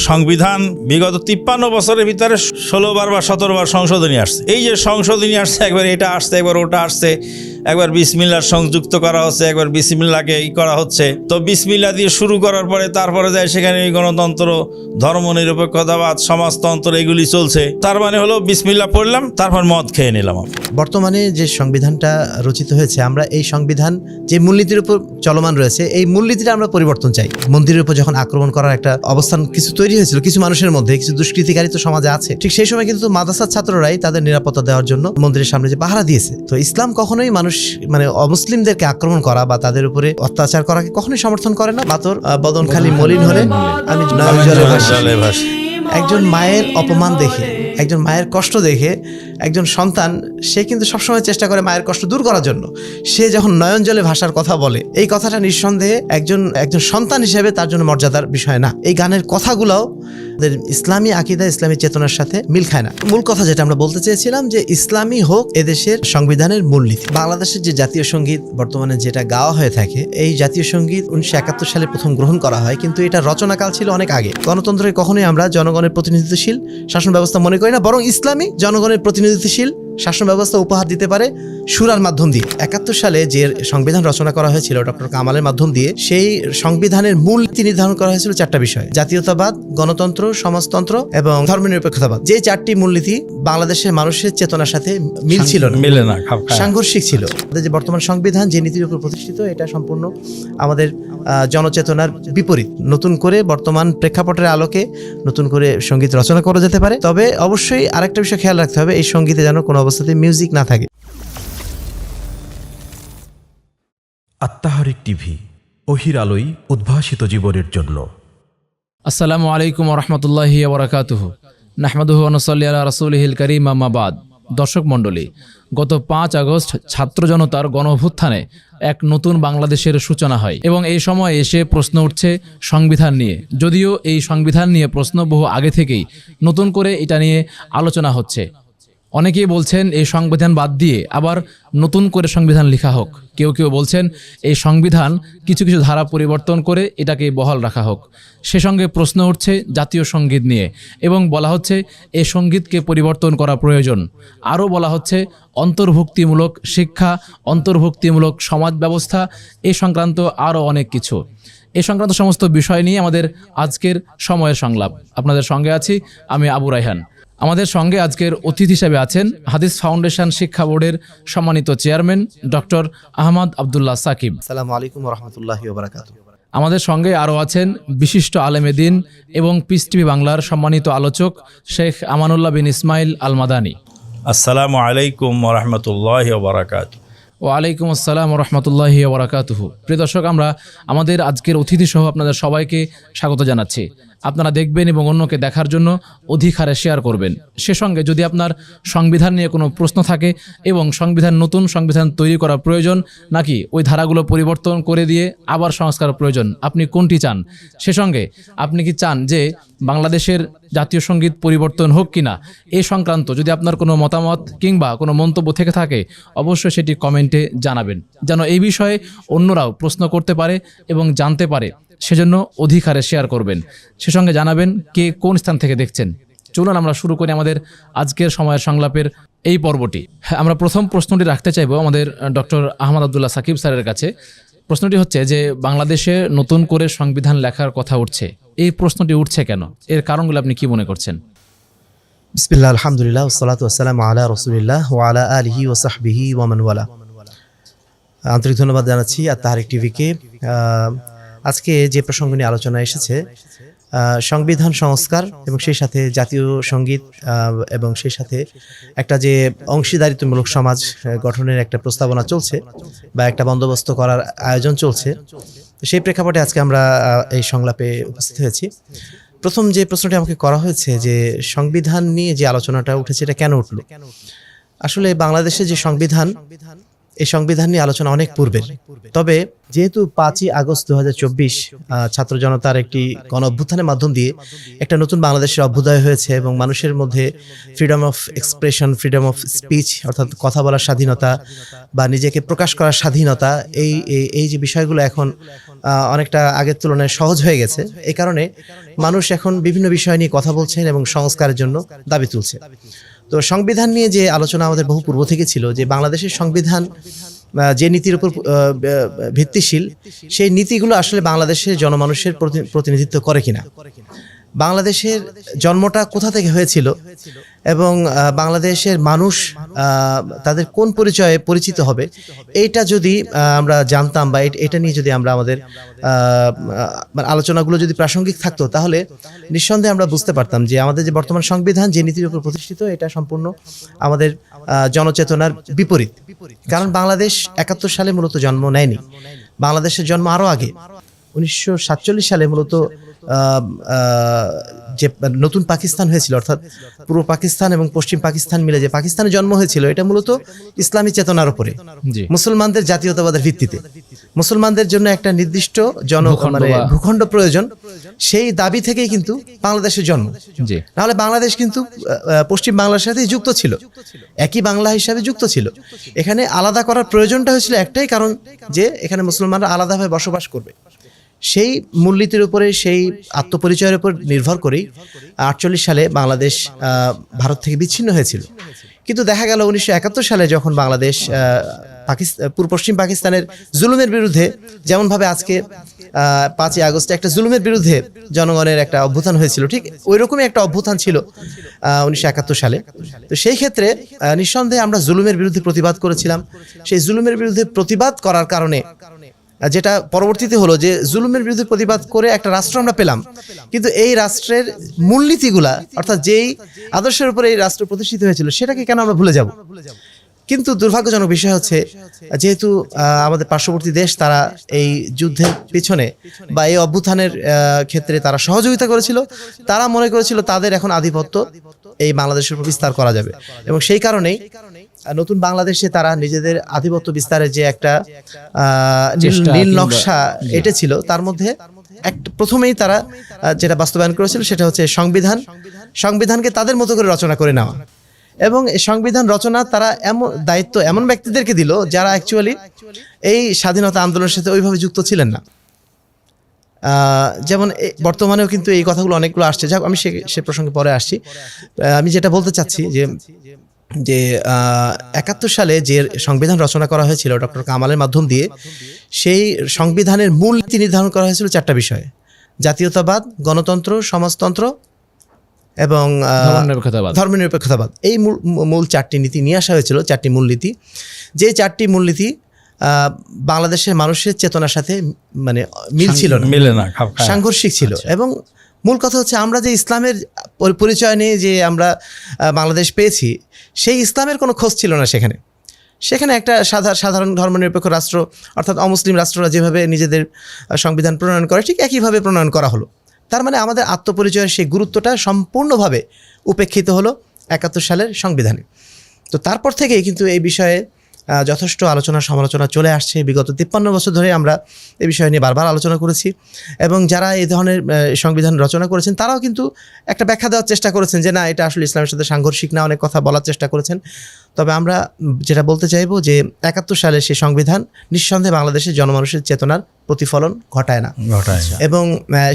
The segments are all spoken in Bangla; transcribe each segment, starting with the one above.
সংবিধান বিগত 53 বছরের ভিতরে 16 বার বা 17 বার সংশোধনী আসছে। এই যে সংশোধনী আসছে, একবার এটা আসছে, একবার ওটা আসছে, একবার বিসমিল্লাহ সংযুক্ত করা হচ্ছে, একবার বিসমিল্লাহকে করা হচ্ছে। তো বিসমিল্লাহ দিয়ে শুরু করার পরে তারপরে যায় সেখানে গণতন্ত্র, ধর্মনিরপেক্ষতাবাদ, সমাজতন্ত্র এগুলি চলছে। তার মানে হলো বিসমিল্লাহ পড়লাম, তারপর মদ খেয়ে নিলাম। বর্তমানে যে সংবিধানটা রচিত হয়েছে, আমরা এই সংবিধান যে মূলনীতির উপর চলমান রয়েছে, এই মূলনীতিটা আমরা পরিবর্তন চাই। মন্দিরের উপর যখন আক্রমণ করার একটা অবস্থান কিছু তৈরি হয়েছিল কিছু মানুষের মধ্যে, কিছু দুষ্কৃতিকারী তো সমাজে আছে, ঠিক সেই সময় কিন্তু মাদ্রাসার ছাত্ররাই তাদের নিরাপত্তা দেওয়ার জন্য মন্দিরের সামনে যে পাহারা দিয়েছে। তো ইসলাম কখনোই মানুষ অমুসলিমদেরকে আক্রমণ করা বা তাদের উপরে অত্যাচার করাকে কখনোই সমর্থন করে না। মাতর বদন খালি মলিন হলে আমি নয়ন জলে ভাসি। একজন মায়ের অপমান দেখে, একজন মায়ের কষ্ট দেখে একজন সন্তান সে কিন্তু সবসময় চেষ্টা করে মায়ের কষ্ট দূর করার জন্য। সে যখন নয়ন জলে ভাষার কথা বলে, এই কথাটা নিঃসন্দেহে একজন সন্তান হিসেবে তার জন্য মর্যাদার বিষয় না। এই গানের কথাগুলোও ইসলামী আকিদা, ইসলামী চেতনার সাথে মিল খায় না। মূল কথা যেটা আমরা বলতে চেয়েছিলাম যে ইসলামী হোক এদেশের সংবিধানের মূলনীতি। বাংলাদেশের যে জাতীয় সঙ্গীত বর্তমানে যেটা গাওয়া হয়ে থাকে, এই জাতীয় সঙ্গীত 1971 সালে প্রথম গ্রহণ করা হয়, কিন্তু এটা রচনাকাল ছিল অনেক আগে। গণতন্ত্রে কখনোই আমরা জনগণের প্রতিনিধিত্বশীল শাসন ব্যবস্থা মনে করি না, বরং ইসলামী জনগণের প্রতিনিধিত্বশীল শাসন ব্যবস্থা উপহার দিতে পারে সুরার মাধ্যম দিয়ে। 71 সালে যে সংবিধান রচনা করা হয়েছিল ডক্টর কামালের মাধ্যম দিয়ে, সেই সংবিধানের মূল নীতি নির্ধারণ করা হয়েছিল 4টা বিষয়: জাতীয়তাবাদ, গণতন্ত্র, সমাজতন্ত্র এবং ধর্মনিরপেক্ষতাবাদ। যে 4টি মূলনীতি বাংলাদেশের মানুষের চেতনার সাথে মিল ছিল না, মিলে না, সাংঘর্ষিক ছিল। যে বর্তমান সংবিধান যে নীতির উপর প্রতিষ্ঠিত, এটা সম্পূর্ণ আমাদের জনচেতনার বিপরীত। নতুন করে বর্তমান প্রেক্ষাপটের আলোকে নতুন করে সঙ্গীত রচনা করা যেতে পারে, তবে অবশ্যই আরেকটা বিষয় খেয়াল রাখতে হবে, এই সঙ্গীতে যেন কোনো অবস্থাতে মিউজিক না থাকে। আত্মাহারিক টিভি, ওহির আলোই উদ্ভাসিত জীবনের জন্য। আসসালামু আলাইকুম রহমতুল্লাহি ওবরাকাতুহু। নাহমাদুহু ওয়া নুসাল্লি আলা রাসূলিহিল কারীম, আম্মা বাদ। দর্শক মণ্ডলী, গত 5 আগস্ট ছাত্র জনতার গণঅভ্যুত্থানে এক নতুন বাংলাদেশের সূচনা হয় এবং এই সময় এসে প্রশ্ন উঠছে সংবিধান নিয়ে। যদিও এই সংবিধান নিয়ে প্রশ্ন বহু আগে থেকেই, নতুন করে এটা নিয়ে আলোচনা হচ্ছে। অনেকেই বলছেন এই সংবিধান বাদ দিয়ে আবার নতুন করে সংবিধান লেখা হোক। কেউ কেউ বলছেন এই সংবিধান কিছু কিছু ধারা পরিবর্তন করে এটাকে বহাল রাখা হোক। সে সঙ্গে প্রশ্ন উঠছে জাতীয় সঙ্গীত নিয়ে এবং বলা হচ্ছে এই সঙ্গীতকে পরিবর্তন করা প্রয়োজন। আরও বলা হচ্ছে অন্তর্ভুক্তিমূলক শিক্ষা, অন্তর্ভুক্তিমূলক সমাজ ব্যবস্থা, এ সংক্রান্ত আরও অনেক কিছু। এ সংক্রান্ত সমস্ত বিষয় নিয়ে আমাদের আজকের সময়ের সংলাপ। আপনাদের সঙ্গে আছি আমি আবু রায়হান। আমাদের সঙ্গে আজকের অতিথি হিসেবে আছেন হাদিস ফাউন্ডেশন শিক্ষা বোর্ডের সম্মানিত চেয়ারম্যান ডক্টর আহমদ আবদুল্লাহ সাকিব। আসসালামু আলাইকুম ওয়া রাহমাতুল্লাহি ওয়া বারাকাতুহু। আমাদের সঙ্গে আরও আছেন বিশিষ্ট আলেমে দ্বীন এবং পিস টিভি বাংলার সম্মানিত আলোচক শেখ আমানুল্লাহ বিন ইসমাইল আল মাদানী। আসসালামু আলাইকুম ওয়া রাহমাতুল্লাহি ওয়া বারাকাতুহু। ওয়ালাইকুম আসসালাম রহমতুল্লাহি ওয়া বারাকাতুহু। প্রিয় দর্শক, আমরা আমাদের আজকের অতিথি সহ আপনাদের সবাইকে স্বাগত জানাচ্ছি। আপনারা দেখবেন এবং অন্যকে দেখার জন্য অধিক হারে শেয়ার করবেন। সে সঙ্গে যদি আপনার সংবিধান নিয়ে কোনো প্রশ্ন থাকে এবং নতুন সংবিধান তৈরি করা প্রয়োজন নাকি ওই ধারাগুলো পরিবর্তন করে দিয়ে আবার সংস্কার প্রয়োজন, আপনি কোনটি চান? সে সঙ্গে আপনি কি চান যে বাংলাদেশের জাতীয় সঙ্গীত পরিবর্তন হোক কিনা, এই সংক্রান্ত যদি আপনার কোনো মতামত কিংবা কোনো মন্তব্য থেকে থাকে, অবশ্যই সেটি কমেন্টে জানাবেন, যেন এই বিষয়ে অন্যরাও প্রশ্ন করতে পারে এবং জানতে পারে। সেজন্য অধিকারে শেয়ার করবেন। সে সঙ্গে জানাবেন কে কোন স্থান থেকে দেখছেন। চলুন আমরা শুরু করি আমাদের আজকের সময়ের সংলাপের এই পর্বটি। আমরা প্রথম প্রশ্নটি রাখতে চাইব আমাদের ডক্টর আহমদ আবদুল্লাহ সাকিব স্যারের কাছে। প্রশ্নটি হচ্ছে যে বাংলাদেশে নতুন করে সংবিধান লেখার কথা উঠছে, এই প্রশ্নটি উঠছে কেন? এর কারণগুলো আপনি কি মনে করছেন? বিসমিল্লাহ, আলহামদুলিল্লাহ, ওয়াসসালাতু ওয়াসসালামু আলা রাসূলিল্লাহ ওয়া আলা আলিহি ওয়া সাহবিহি ওয়া মান ওয়ালা। আন্তরিক ধন্যবাদ জানাচ্ছি আত্মাহারিক টিভিকে। আজকে যে প্রসঙ্গ নিয়ে আলোচনা এসেছে, সংবিধান সংস্কার এবং সেই সাথে জাতীয় সঙ্গীত এবং সেই সাথে একটা যে অংশীদারিত্বমূলক সমাজ গঠনের একটা প্রস্তাবনা চলছে বা একটা বন্দোবস্ত করার আয়োজন চলছে, সেই প্রেক্ষাপটে আজকে আমরা এই সংলাপে উপস্থিত হয়েছি। প্রথম যে প্রশ্নটি আমাকে করা হয়েছে যে সংবিধান নিয়ে যে আলোচনাটা উঠেছে, এটা কেন উঠলো? আসলে বাংলাদেশে যে সংবিধান, এই সংবিধান নিয়ে আলোচনা অনেক পূর্বের। তবে যেহেতু 5ই আগস্ট 2024 ছাত্র জনতার একটি গণ অভ্যুত্থানের মাধ্যম দিয়ে একটা নতুন বাংলাদেশের অভ্যুদয় হয়েছে এবং মানুষের মধ্যে freedom of expression, freedom of speech অর্থাৎ কথা বলার স্বাধীনতা বা নিজেকে প্রকাশ করার স্বাধীনতা, এই যে বিষয়গুলো এখন অনেকটা আগের তুলনায় সহজ হয়ে গেছে। এই কারণে মানুষ এখন বিভিন্ন বিষয় নিয়ে কথা বলছেন এবং সংস্কারের জন্য দাবি তুলছে। তো সংবিধান নিয়ে যে আলোচনা আমাদের বহু পূর্ব থেকে ছিল, যে বাংলাদেশের সংবিধান যে নীতির উপর ভিত্তিশীল, সেই নীতিগুলো আসলে বাংলাদেশের জনমানুষের প্রতিনিধিত্ব করে কিনা, বাংলাদেশের জন্মটা কোথা থেকে হয়েছিল এবং বাংলাদেশের মানুষ তাদের কোন পরিচয়ে পরিচিত হবে, এইটা যদি আমরা জানতাম বা এটা নিয়ে যদি আমরা আমাদের আলোচনাগুলো যদি প্রাসঙ্গিক থাকতো, তাহলে নিঃসন্দেহে আমরা বুঝতে পারতাম যে আমাদের যে বর্তমান সংবিধান যে নীতির উপর প্রতিষ্ঠিত, এটা সম্পূর্ণ আমাদের জনচেতনার বিপরীত। কারণ বাংলাদেশ 71 সালে মূলত জন্ম নেয়নি, বাংলাদেশের জন্ম আরও আগে। 1947 সালে মূলত যে নতুন পাকিস্তান হয়েছিল, অর্থাৎ পূর্ব পাকিস্তান এবং পশ্চিম পাকিস্তান মিলে যে পাকিস্তানের জন্ম হয়েছিল, এটা মূলত ইসলামী চেতনার উপরে, মুসলমানদের জাতীয়তাবাদের ভিত্তিতে, মুসলমানদের জন্য একটা নির্দিষ্ট ভূখণ্ড প্রয়োজন, সেই দাবি থেকেই কিন্তু বাংলাদেশের জন্ম। নাহলে বাংলাদেশ কিন্তু পশ্চিম বাংলার সাথেই যুক্ত ছিল, একই বাংলা হিসাবে যুক্ত ছিল। এখানে আলাদা করার প্রয়োজনটা হয়েছিল একটাই কারণ, যে এখানে মুসলমানরা আলাদাভাবে বসবাস করবে। সেই মূলনীতির উপরে, সেই আত্মপরিচয়ের উপর নির্ভর করেই 48 সালে বাংলাদেশ ভারত থেকে বিচ্ছিন্ন হয়েছিল। কিন্তু দেখা গেল 1971 সালে যখন বাংলাদেশ পূর্ব পশ্চিম পাকিস্তানের জুলুমের বিরুদ্ধে, যেমনভাবে আজকে 5ই আগস্টে একটা জুলুমের বিরুদ্ধে জনগণের একটা অভ্যুত্থান হয়েছিল, ঠিক ওই রকমই একটা অভ্যুত্থান ছিল 1971 সালে। তো সেই ক্ষেত্রে নিঃসন্দেহে আমরা জুলুমের বিরুদ্ধে প্রতিবাদ করেছিলাম। সেই জুলুমের বিরুদ্ধে প্রতিবাদ করার কারণে যেটা পরবর্তীতে হলো, যে জুলুমের বিরুদ্ধে প্রতিবাদ করে একটা রাষ্ট্র আমরা পেলাম, কিন্তু এই রাষ্ট্রের মূলনীতিগুলা, অর্থাৎ যেই আদর্শের উপরে এই রাষ্ট্র প্রতিষ্ঠিত হয়েছিল, সেটাকে কেন আমরা ভুলে যাব? কিন্তু দুর্ভাগ্যজনক বিষয় হচ্ছে, যেহেতু আমাদের পার্শ্ববর্তী দেশ তারা এই যুদ্ধের পিছনে বা এই অভ্যুত্থানের ক্ষেত্রে তারা সহযোগিতা করেছিল, তারা মনে করেছিল তাদের এখন আধিপত্য এই বাংলাদেশের উপর বিস্তার করা যাবে, এবং সেই কারণেই নতুন বাংলাদেশে তারা নিজেদের আধিপত্য বিস্তারের যে একটা নীল নকশা এটা ছিল, তার মধ্যে প্রথমেই তারা যেটা বাস্তবায়ন করেছিল সেটা হচ্ছে সংবিধানকে তাদের মতো করে রচনা করে নেওয়া। এবং এই সংবিধান রচনা তারা দায়িত্ব এমন ব্যক্তিদেরকে দিল যারা অ্যাকচুয়ালি এই স্বাধীনতা আন্দোলনের সাথে ওইভাবে যুক্ত ছিলেন না। যেমন বর্তমানেও কিন্তু এই কথাগুলো অনেকগুলো আসছে, যাক আমি সে প্রসঙ্গে পরে আসছি। আমি যেটা বলতে চাচ্ছি যে 71 সালে যে সংবিধান রচনা করা হয়েছিল ডক্টর কামালের মাধ্যম দিয়ে, সেই সংবিধানের মূল নীতি নির্ধারণ করা হয়েছিল 4টা বিষয়ে: জাতীয়তাবাদ, গণতন্ত্র, সমাজতন্ত্র এবং ধর্মনিরপেক্ষতাবাদ। এই মূল 4টি নীতি নিয়ে আসা হয়েছিল, 4টি মূলনীতি। যে 4টি মূলনীতি বাংলাদেশের মানুষের চেতনার সাথে মানে মিল ছিল না, সাংঘর্ষিক ছিল। এবং মূল কথা হচ্ছে, আমরা যে ইসলামের পরিচয় নিয়ে যে আমরা বাংলাদেশ পেয়েছি, সেই ইসলামের কোনো খোঁজ ছিল না সেখানে একটা সাধারণ ধর্মনিরপেক্ষ রাষ্ট্র, অর্থাৎ অমুসলিম রাষ্ট্ররা যেভাবে নিজেদের সংবিধান প্রণয়ন করে, ঠিক একইভাবে প্রণয়ন করা হলো। তার মানে আমাদের আত্মপরিচয়ের সেই গুরুত্বটা সম্পূর্ণভাবে উপেক্ষিত হলো 71 সালের সংবিধানে। তো তারপর থেকেই কিন্তু এই বিষয়ে যথেষ্ট আলোচনা সমালোচনা চলে আসছে। বিগত 53 বছর ধরে আমরা এই বিষয় নিয়ে বারবার আলোচনা করেছি, এবং যারা এই ধরনের সংবিধান রচনা করেছেন তারাও কিন্তু একটা ব্যাখ্যা দেওয়ার চেষ্টা করেছেন যে না, এটা আসলে ইসলামের সাথে সাংঘর্ষিক না, অনেক কথা বলার চেষ্টা করেছেন। তবে আমরা যেটা বলতে চাইবো যে 71 সালের সেই সংবিধান নিঃসন্দেহে বাংলাদেশের জনমানুষের চেতনার প্রতিফলন ঘটায় না। এবং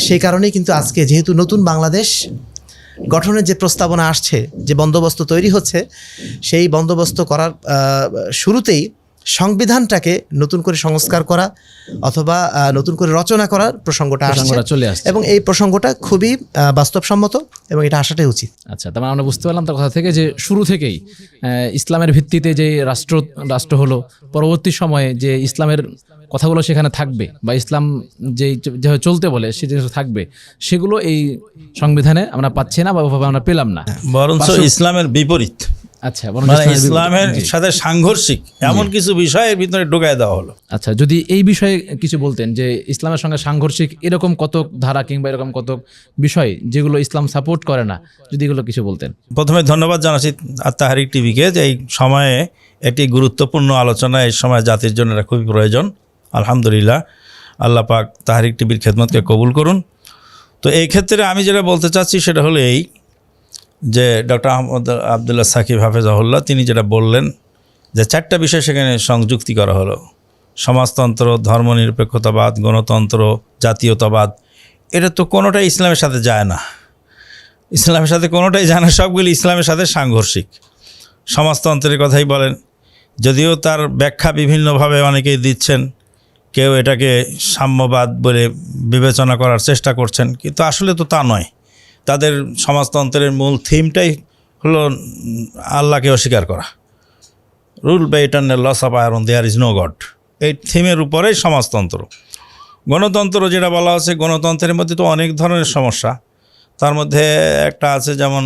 সেই কারণেই কিন্তু আজকে যেহেতু নতুন বাংলাদেশ গঠনের যে প্রস্তাবনা আসছে, যে বন্দোবস্ত তৈরি হচ্ছে, সেই বন্দোবস্ত করার শুরুতেই সংবিধানটাকে নতুন করে সংস্কার করা অথবা নতুন করে রচনা করার প্রসঙ্গটা চলে আসছে, এবং এই প্রসঙ্গটা খুবই বাস্তবসম্মত এবং এটা আসাটাই উচিত। আচ্ছা, তার মানে আমরা বুঝতে পারলাম তার কথা থেকে যে শুরু থেকেই ইসলামের ভিত্তিতে যে রাষ্ট্র হলো, পরবর্তী সময়ে যে ইসলামের কথাগুলো সেখানে থাকবে বা ইসলাম যেভাবে চলতে বলে সে জিনিস থাকবে, সেগুলো এই সংবিধানে আমরা পাচ্ছি না বা আমরা পেলাম না, বরঞ্চ ইসলামের বিপরীত। আচ্ছা, ইসলামের সাথে সাংঘর্ষিক এমন কিছু বিষয়ের ভিতরে ঢুকায় দেওয়া হলো। আচ্ছা, যদি এই বিষয়ে কিছু বলতেন যে ইসলামের সঙ্গে সাংঘর্ষিক এরকম কত ধারা কিংবা এরকম কত বিষয় যেগুলো ইসলাম সাপোর্ট করে না, যদি এগুলো কিছু বলতেন। প্রথমে ধন্যবাদ জানাচ্ছি আত্মাহারিক টিভিকে যে এই সময়ে একটি গুরুত্বপূর্ণ আলোচনা এই সময় জাতির জন্য খুবই প্রয়োজন। আলহামদুলিল্লাহ, আল্লাহ পাক তাহরিক টিভির খেদমতকে কবুল করুন। তো এই ক্ষেত্রে আমি যেটা বলতে চাচ্ছি সেটা হলো এই যে ডক্টর আহমদ আবদুল্লাহ সাকিব হাফেজাহুল্লাহ তিনি যেটা বললেন যে 4টা বিষয় সেখানে সংযুক্তি করা হলো: সমাজতন্ত্র, ধর্মনিরপেক্ষতাবাদ, গণতন্ত্র, জাতীয়তাবাদ। এটা তো কোনোটাই ইসলামের সাথে যায় না, ইসলামের সাথে কোনোটাই যায় না, সবগুলি ইসলামের সাথে সাংঘর্ষিক। সমাজতন্ত্রের কথাই বলেন, যদিও তার ব্যাখ্যা বিভিন্নভাবে অনেকেই দিচ্ছেন, কেউ এটাকে সাম্যবাদ বলে বিবেচনা করার চেষ্টা করছেন, কিন্তু আসলে তো তা নয়। তাদের সমাজতন্ত্রের মূল থিমটাই হলো আল্লাহকে অস্বীকার করা, rule by eternal loss of iron, there is no God. এই থিমের উপরেই সমাজতন্ত্র। গণতন্ত্র যেটা বলা হচ্ছে, গণতন্ত্রের মধ্যে তো অনেক ধরনের সমস্যা। তার মধ্যে একটা আছে, যেমন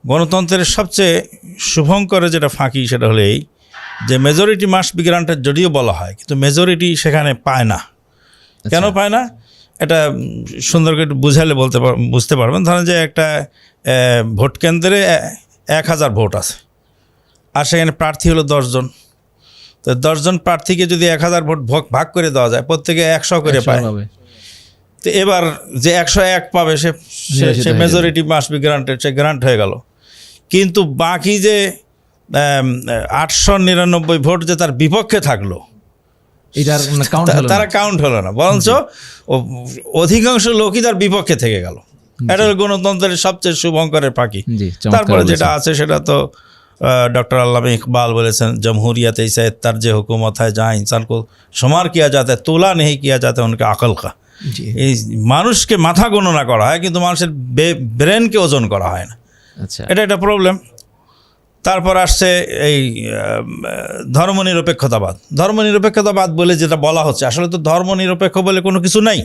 গণতন্ত্রের সবচেয়ে শুভঙ্করে যেটা ফাঁকি সেটা হলো এই যে মেজরিটি মাস্ট বি গ্রান্টেড যদিও বলা হয়, কিন্তু মেজরিটি সেখানে পায় না। কেন পায় না এটা সুন্দর করে একটু বুঝালে বুঝতে পারবেন। ধরেন যে একটা ভোট কেন্দ্রে 1000 ভোট আছে, আর সেখানে প্রার্থী হলো 10 জন। তো 10 জন প্রার্থীকে যদি 1000 ভোট ভাগ করে দেওয়া যায়, প্রত্যেকে 100 করে পায়। তো এবার যে 101 পাবে সে মেজরিটি মাস্ট বি গ্রান্টেড, সে গ্রান্ট হয়ে গেল। কিন্তু বাকি যে 899 ভোট যে তার বিপক্ষে থাকলো, তারা কাউন্ট হলো না, বরঞ্চ অধিকাংশ লোকই তার বিপক্ষে থেকে গেল। এটা হলো গণতন্ত্রের সবচেয়ে শুভঙ্করের ফাঁকি। তারপরে যেটা আছে সেটা তো डॉक्टर अल्लामा इकबाल बोलेছেন जमहूरियत ऐसा तर्ज हुकूमत है जहाँ इंसान को शुमार किया जाता है, तोला नहीं किया जाता है उनके अकल का। এই মানুষকে মাথা গণনা করা হয়, কিন্তু মানুষের ব্রেনকে ওজন করা হয় না। আচ্ছা, এটা একটা প্রবলেম। তারপর আসছে এই ধর্মনিরপেক্ষতাবাদ। ধর্মনিরপেক্ষতাবাদ বলে যেটা বলা হচ্ছে, আসলে তো ধর্মনিরপেক্ষ বলে কোনো কিছু নাই।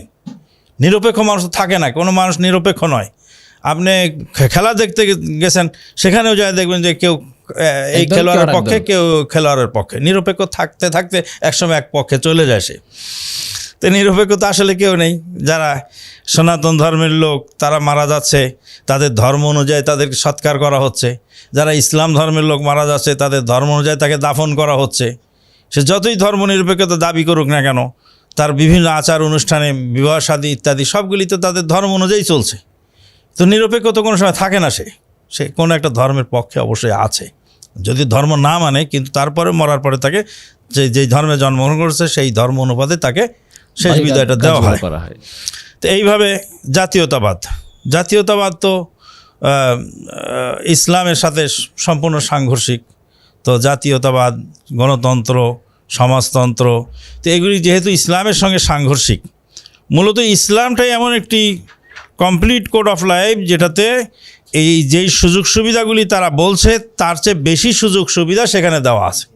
নিরপেক্ষ মানুষ থাকে না, কোনো মানুষ নিরপেক্ষ নয়। আপনি খেলা দেখতে গেছেন, সেখানেও যায় দেখবেন যে কেউ এই খেলোয়াড়ের পক্ষে, কেউ খেলোয়াড়ের পক্ষে। নিরপেক্ষ থাকতে থাকতে একসময় এক পক্ষে চলে যায় সে। তো নিরপেক্ষ তো আসলে কেউ নেই। যারা সনাতন ধর্মের লোক তারা মারা যাচ্ছে, তাদের ধর্ম অনুযায়ী তাদেরকে সৎকার করা হচ্ছে। যারা ইসলাম ধর্মের লোক মারা যাচ্ছে, তাদের ধর্ম অনুযায়ী তাকে দাফন করা হচ্ছে। সে যতই ধর্মনিরপেক্ষতা দাবি করুক না কেন, তার বিভিন্ন আচার অনুষ্ঠানে, বিবাহ শাদী ইত্যাদি সবগুলি তো তাদের ধর্ম অনুযায়ী চলছে। তো নিরপেক্ষ তো কোনো সময় থাকে না, সে কোনো একটা ধর্মের পক্ষে অবশ্যই আছে, যদি ধর্ম না মানে, কিন্তু তারপরে মরার পরে তাকে যেই ধর্মে জন্মগ্রহণ করেছে সেই ধর্ম অনুপাতে তাকে শেষ বিদায়টা দেওয়া হয়। তো এইভাবে জাতীয়তাবাদ তো ইসলামের সাথে সম্পূর্ণ সাংঘর্ষিক। তো জাতীয়তাবাদ, গণতন্ত্র, সমাজতন্ত্র, তো এগুলি যেহেতু ইসলামের সঙ্গে সাংঘর্ষিক, মূলত ইসলামটাই এমন একটি কমপ্লিট কোড অফ লাইফ যেটাতে এই যেই সুযোগ সুবিধাগুলি তারা বলছে তার চেয়ে বেশি সুযোগ সুবিধা সেখানে দেওয়া আছে,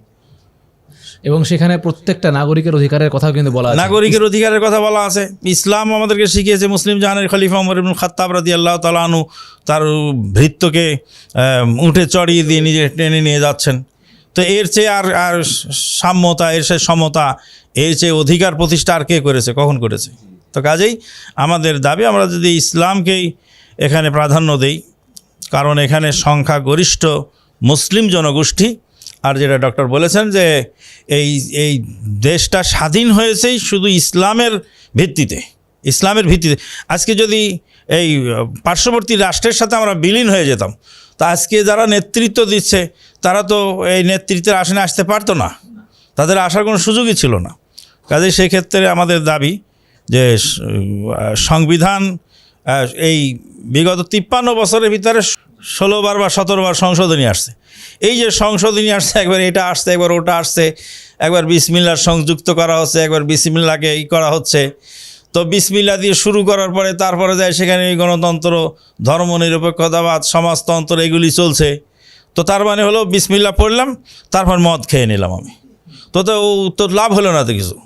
এবং সেখানে প্রত্যেকটা নাগরিকের অধিকারের কথা কিন্তু বলা আছে। নাগরিকের অধিকারের কথা বলা আছে। ইসলাম আমাদেরকে শিখিয়েছে, মুসলিম জাহানের খলিফা ওমর ইবনুল খাত্তাব রাদিয়াল্লাহু তাআলা আনহু তার ভৃত্যকে উঠে চড়িয়ে দিয়ে নিজে টেনে নিয়ে যাচ্ছেন। তো এর চেয়ে আর সাম্যতা, এর চেয়ে সমতা, এর চেয়ে অধিকার প্রতিষ্ঠা আর কে করেছে, কখন করেছে? তো কাজেই আমাদের দাবি, আমরা যদি ইসলামকেই এখানে প্রাধান্য দেই, কারণ এখানে সংখ্যাগরিষ্ঠ মুসলিম জনগোষ্ঠী। আর যেটা ডক্টর বলেছেন যে এই দেশটা স্বাধীন হয়েছেই শুধু ইসলামের ভিত্তিতে। আজকে যদি এই পার্শ্ববর্তী রাষ্ট্রের সাথে আমরা বিলীন হয়ে যেতাম, তা আজকে যারা নেতৃত্ব দিচ্ছে তারা তো এই নেতৃত্বের আসনে আসতে পারতো না, তাদের আসার কোনো সুযোগই ছিল না। কাজেই সেক্ষেত্রে আমাদের দাবি যে সংবিধান এই বিগত 53 বছরের ভিতরে 16 বার বা 17 বার সংশোধনী আসছে। এই যে সংশোধনী আসছে, একবার এটা আসছে, একবার ওটা আসছে, একবার বিসমিল্লাহ সংযুক্ত করা হচ্ছে, একবার বিসমিল্লাহকে করা হচ্ছে। তো বিসমিল্লাহ দিয়ে শুরু করার পরে তারপরে যায় সেখানে এই গণতন্ত্র, ধর্মনিরপেক্ষতাবাদ, সমাজতন্ত্র এগুলি চলছে। তো তার মানে হলো বিসমিল্লাহ পড়লাম, তারপর মদ খেয়ে নিলাম আমি, তো লাভ হলো না তো কিছু।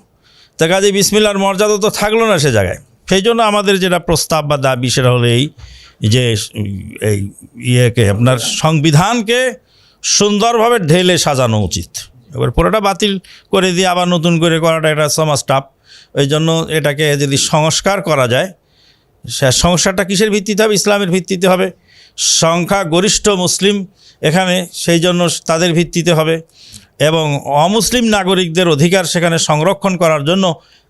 তা কাজে বিসমিল্লাহর মর্যাদা তো থাকলো না সে জায়গায়। সেই জন্য আমাদের যেটা প্রস্তাব বা দাবি সেটা হলো এই যে ইয়েকে আপনার সংবিধানকে সুন্দরভাবে ঢেলে সাজানো উচিত। এবার পুরোটা বাতিল করে দিয়ে আবার নতুন করে করাটা এটা সমাজ টাফ। ওই জন্য এটাকে যদি সংস্কার করা যায়, সে সংস্কারটা কিসের ভিত্তিতে হবে? ইসলামের ভিত্তিতে হবে। সংখ্যাগরিষ্ঠ মুসলিম এখানে, সেই জন্য তাদের ভিত্তিতে হবে। এবং অমুসলিম নাগরিকদের অধিকার সেখানে সংরক্ষণ করার জন্য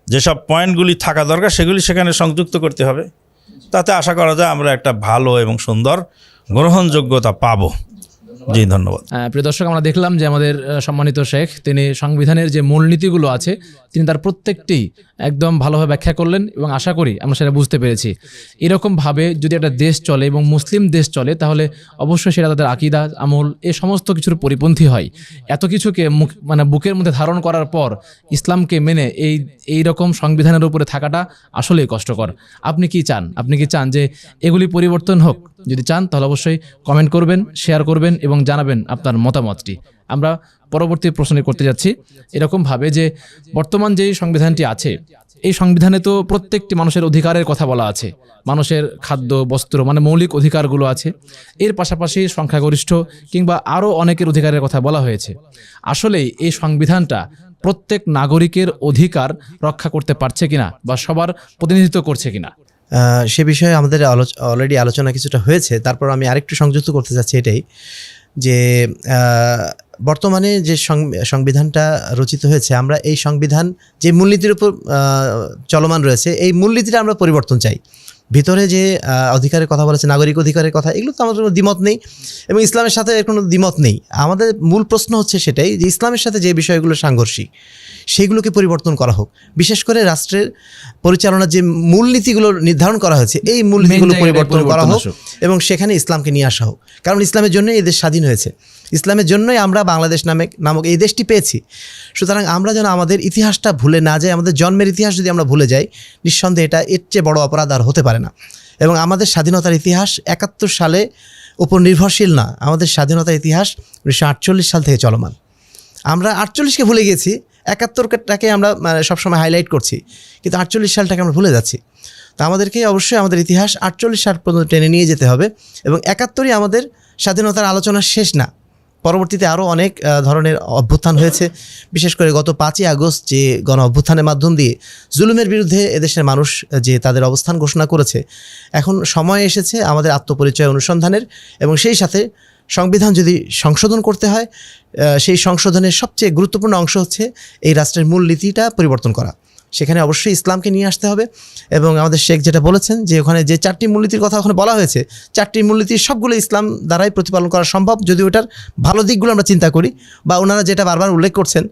যেসব পয়েন্টগুলি থাকা দরকার সেগুলি সেখানে সংযুক্ত করতে হবে। তাতে আশা করা যায় আমরা একটা ভালো এবং সুন্দর গ্রহণযোগ্যতা পাবো। জি, ধন্যবাদ। প্রিয় দর্শক, আমরা দেখলাম যে আমাদের সম্মানিত শেখ তিনি সংবিধানের যে মূলনীতিগুলো আছে তিনি তার প্রত্যেকটি একদম ভালোভাবে ব্যাখ্যা করলেন এবং আশা করি আমরা সেটা বুঝতে পেরেছি। এরকমভাবে যদি একটা দেশ চলে এবং মুসলিম দেশ চলে তাহলে অবশ্যই সেটা তাদের আকীদা, আমল এ সমস্ত কিছুর পরিপন্থী হয়। এত কিছুকে মানে বুকের মধ্যে ধারণ করার পর ইসলামকে মেনে এই রকম সংবিধানের উপরে থাকাটা আসলেই কষ্টকর। আপনি কি চান? আপনি কি চান যে এগুলি পরিবর্তন হোক? যদি চান তাহলে অবশ্যই কমেন্ট করবেন, শেয়ার করবেন এবং জানাবেন আপনার মতামতটি। আমরা পরবর্তী প্রশ্নে করতে যাচ্ছি এরকমভাবে যে বর্তমান যেই সংবিধানটি আছে এই সংবিধানে তো প্রত্যেকটি মানুষের অধিকারের কথা বলা আছে, মানুষের খাদ্য, বস্ত্র মানে মৌলিক অধিকারগুলো আছে। এর পাশাপাশি সংখ্যাগরিষ্ঠ কিংবা আরও অনেকের অধিকারের কথা বলা হয়েছে। আসলেই এই সংবিধানটা প্রত্যেক নাগরিকের অধিকার রক্ষা করতে পারছে কিনা বা সবার প্রতিনিধিত্ব করছে কিনা? সে বিষয়ে আমাদের অলরেডি আলোচনা কিছুটা হয়েছে। তারপর আমি আরেকটু সংযুক্ত করতে চাচ্ছি এটাই যে বর্তমানে যে সংবিধানটা রচিত হয়েছে আমরা এই সংবিধান যে মূলনীতির উপর চলমান রয়েছে এই মূলনীতিটা আমরা পরিবর্তন চাই। ভিতরে যে অধিকারের কথা বলেছে, নাগরিক অধিকারের কথা, এগুলো তো আমাদের কোনো দ্বিমত নেই এবং ইসলামের সাথে এর কোনো দ্বিমত নেই। আমাদের মূল প্রশ্ন হচ্ছে সেটাই যে ইসলামের সাথে যে বিষয়গুলো সাংঘর্ষিক সেইগুলোকে পরিবর্তন করা হোক। বিশেষ করে রাষ্ট্রের পরিচালনার যে মূলনীতিগুলো নির্ধারণ করা হয়েছে এই মূলনীতিগুলো পরিবর্তন করা হোক এবং সেখানে ইসলামকে নিয়ে আসা হোক। কারণ ইসলামের জন্যই এই দেশ স্বাধীন হয়েছে, ইসলামের জন্যই আমরা বাংলাদেশ নামক এই দেশটি পেয়েছি। সুতরাং আমরা যেন আমাদের ইতিহাসটা ভুলে না যাই, আমাদের জন্মের ইতিহাস যদি আমরা ভুলে যাই নিঃসন্দেহে এটা এর চেয়ে বড় অপরাধ আর হতে পারে না। এবং আমাদের স্বাধীনতার ইতিহাস ৭১ সালে উপর নির্ভরশীল না, আমাদের স্বাধীনতার ইতিহাস ১৯৪৮ সাল থেকে চলমান। আমরা ৪৮কে ভুলে গেছি, ৭১টাকে আমরা সবসময় হাইলাইট করছি, কিন্তু ৪৮ সালটাকে আমরা ভুলে যাচ্ছি। তা আমাদেরকে অবশ্যই আমাদের ইতিহাস ৪৮ সাল পর্যন্ত টেনে নিয়ে যেতে হবে এবং ৭১ই আমাদের স্বাধীনতার আলোচনা শেষ না। পরবর্তীতে আরও অনেক ধরনের অভ্যুত্থান হয়েছে, বিশেষ করে গত ৫ই আগস্ট যে গণ অভ্যুত্থানের মাধ্যম দিয়ে জুলুমের বিরুদ্ধে এদেশের মানুষ যে তাদের অবস্থান ঘোষণা করেছে। এখন সময় এসেছে আমাদের আত্মপরিচয় অনুসন্ধানের এবং সেই সাথে সংবিধান যদি সংশোধন করতে হয় সেই সংশোধনের সবচেয়ে গুরুত্বপূর্ণ অংশ হচ্ছে এই রাষ্ট্রের মূলনীতিটা পরিবর্তন করা। সেখানে অবশ্যই ইসলামকে নিয়ে আসতে হবে এবং আমাদের শেখ যেটা বলেছেন যে ওখানে যে 4টি মূলনীতির কথা ওখানে বলা হয়েছে 4টি মূলনীতির সবগুলো ইসলাম দ্বারাই প্রতিপালন করা সম্ভব, যদি ওটার ভালো দিকগুলো আমরা চিন্তা করি। বা ওনারা যেটা বারবার উল্লেখ করছেন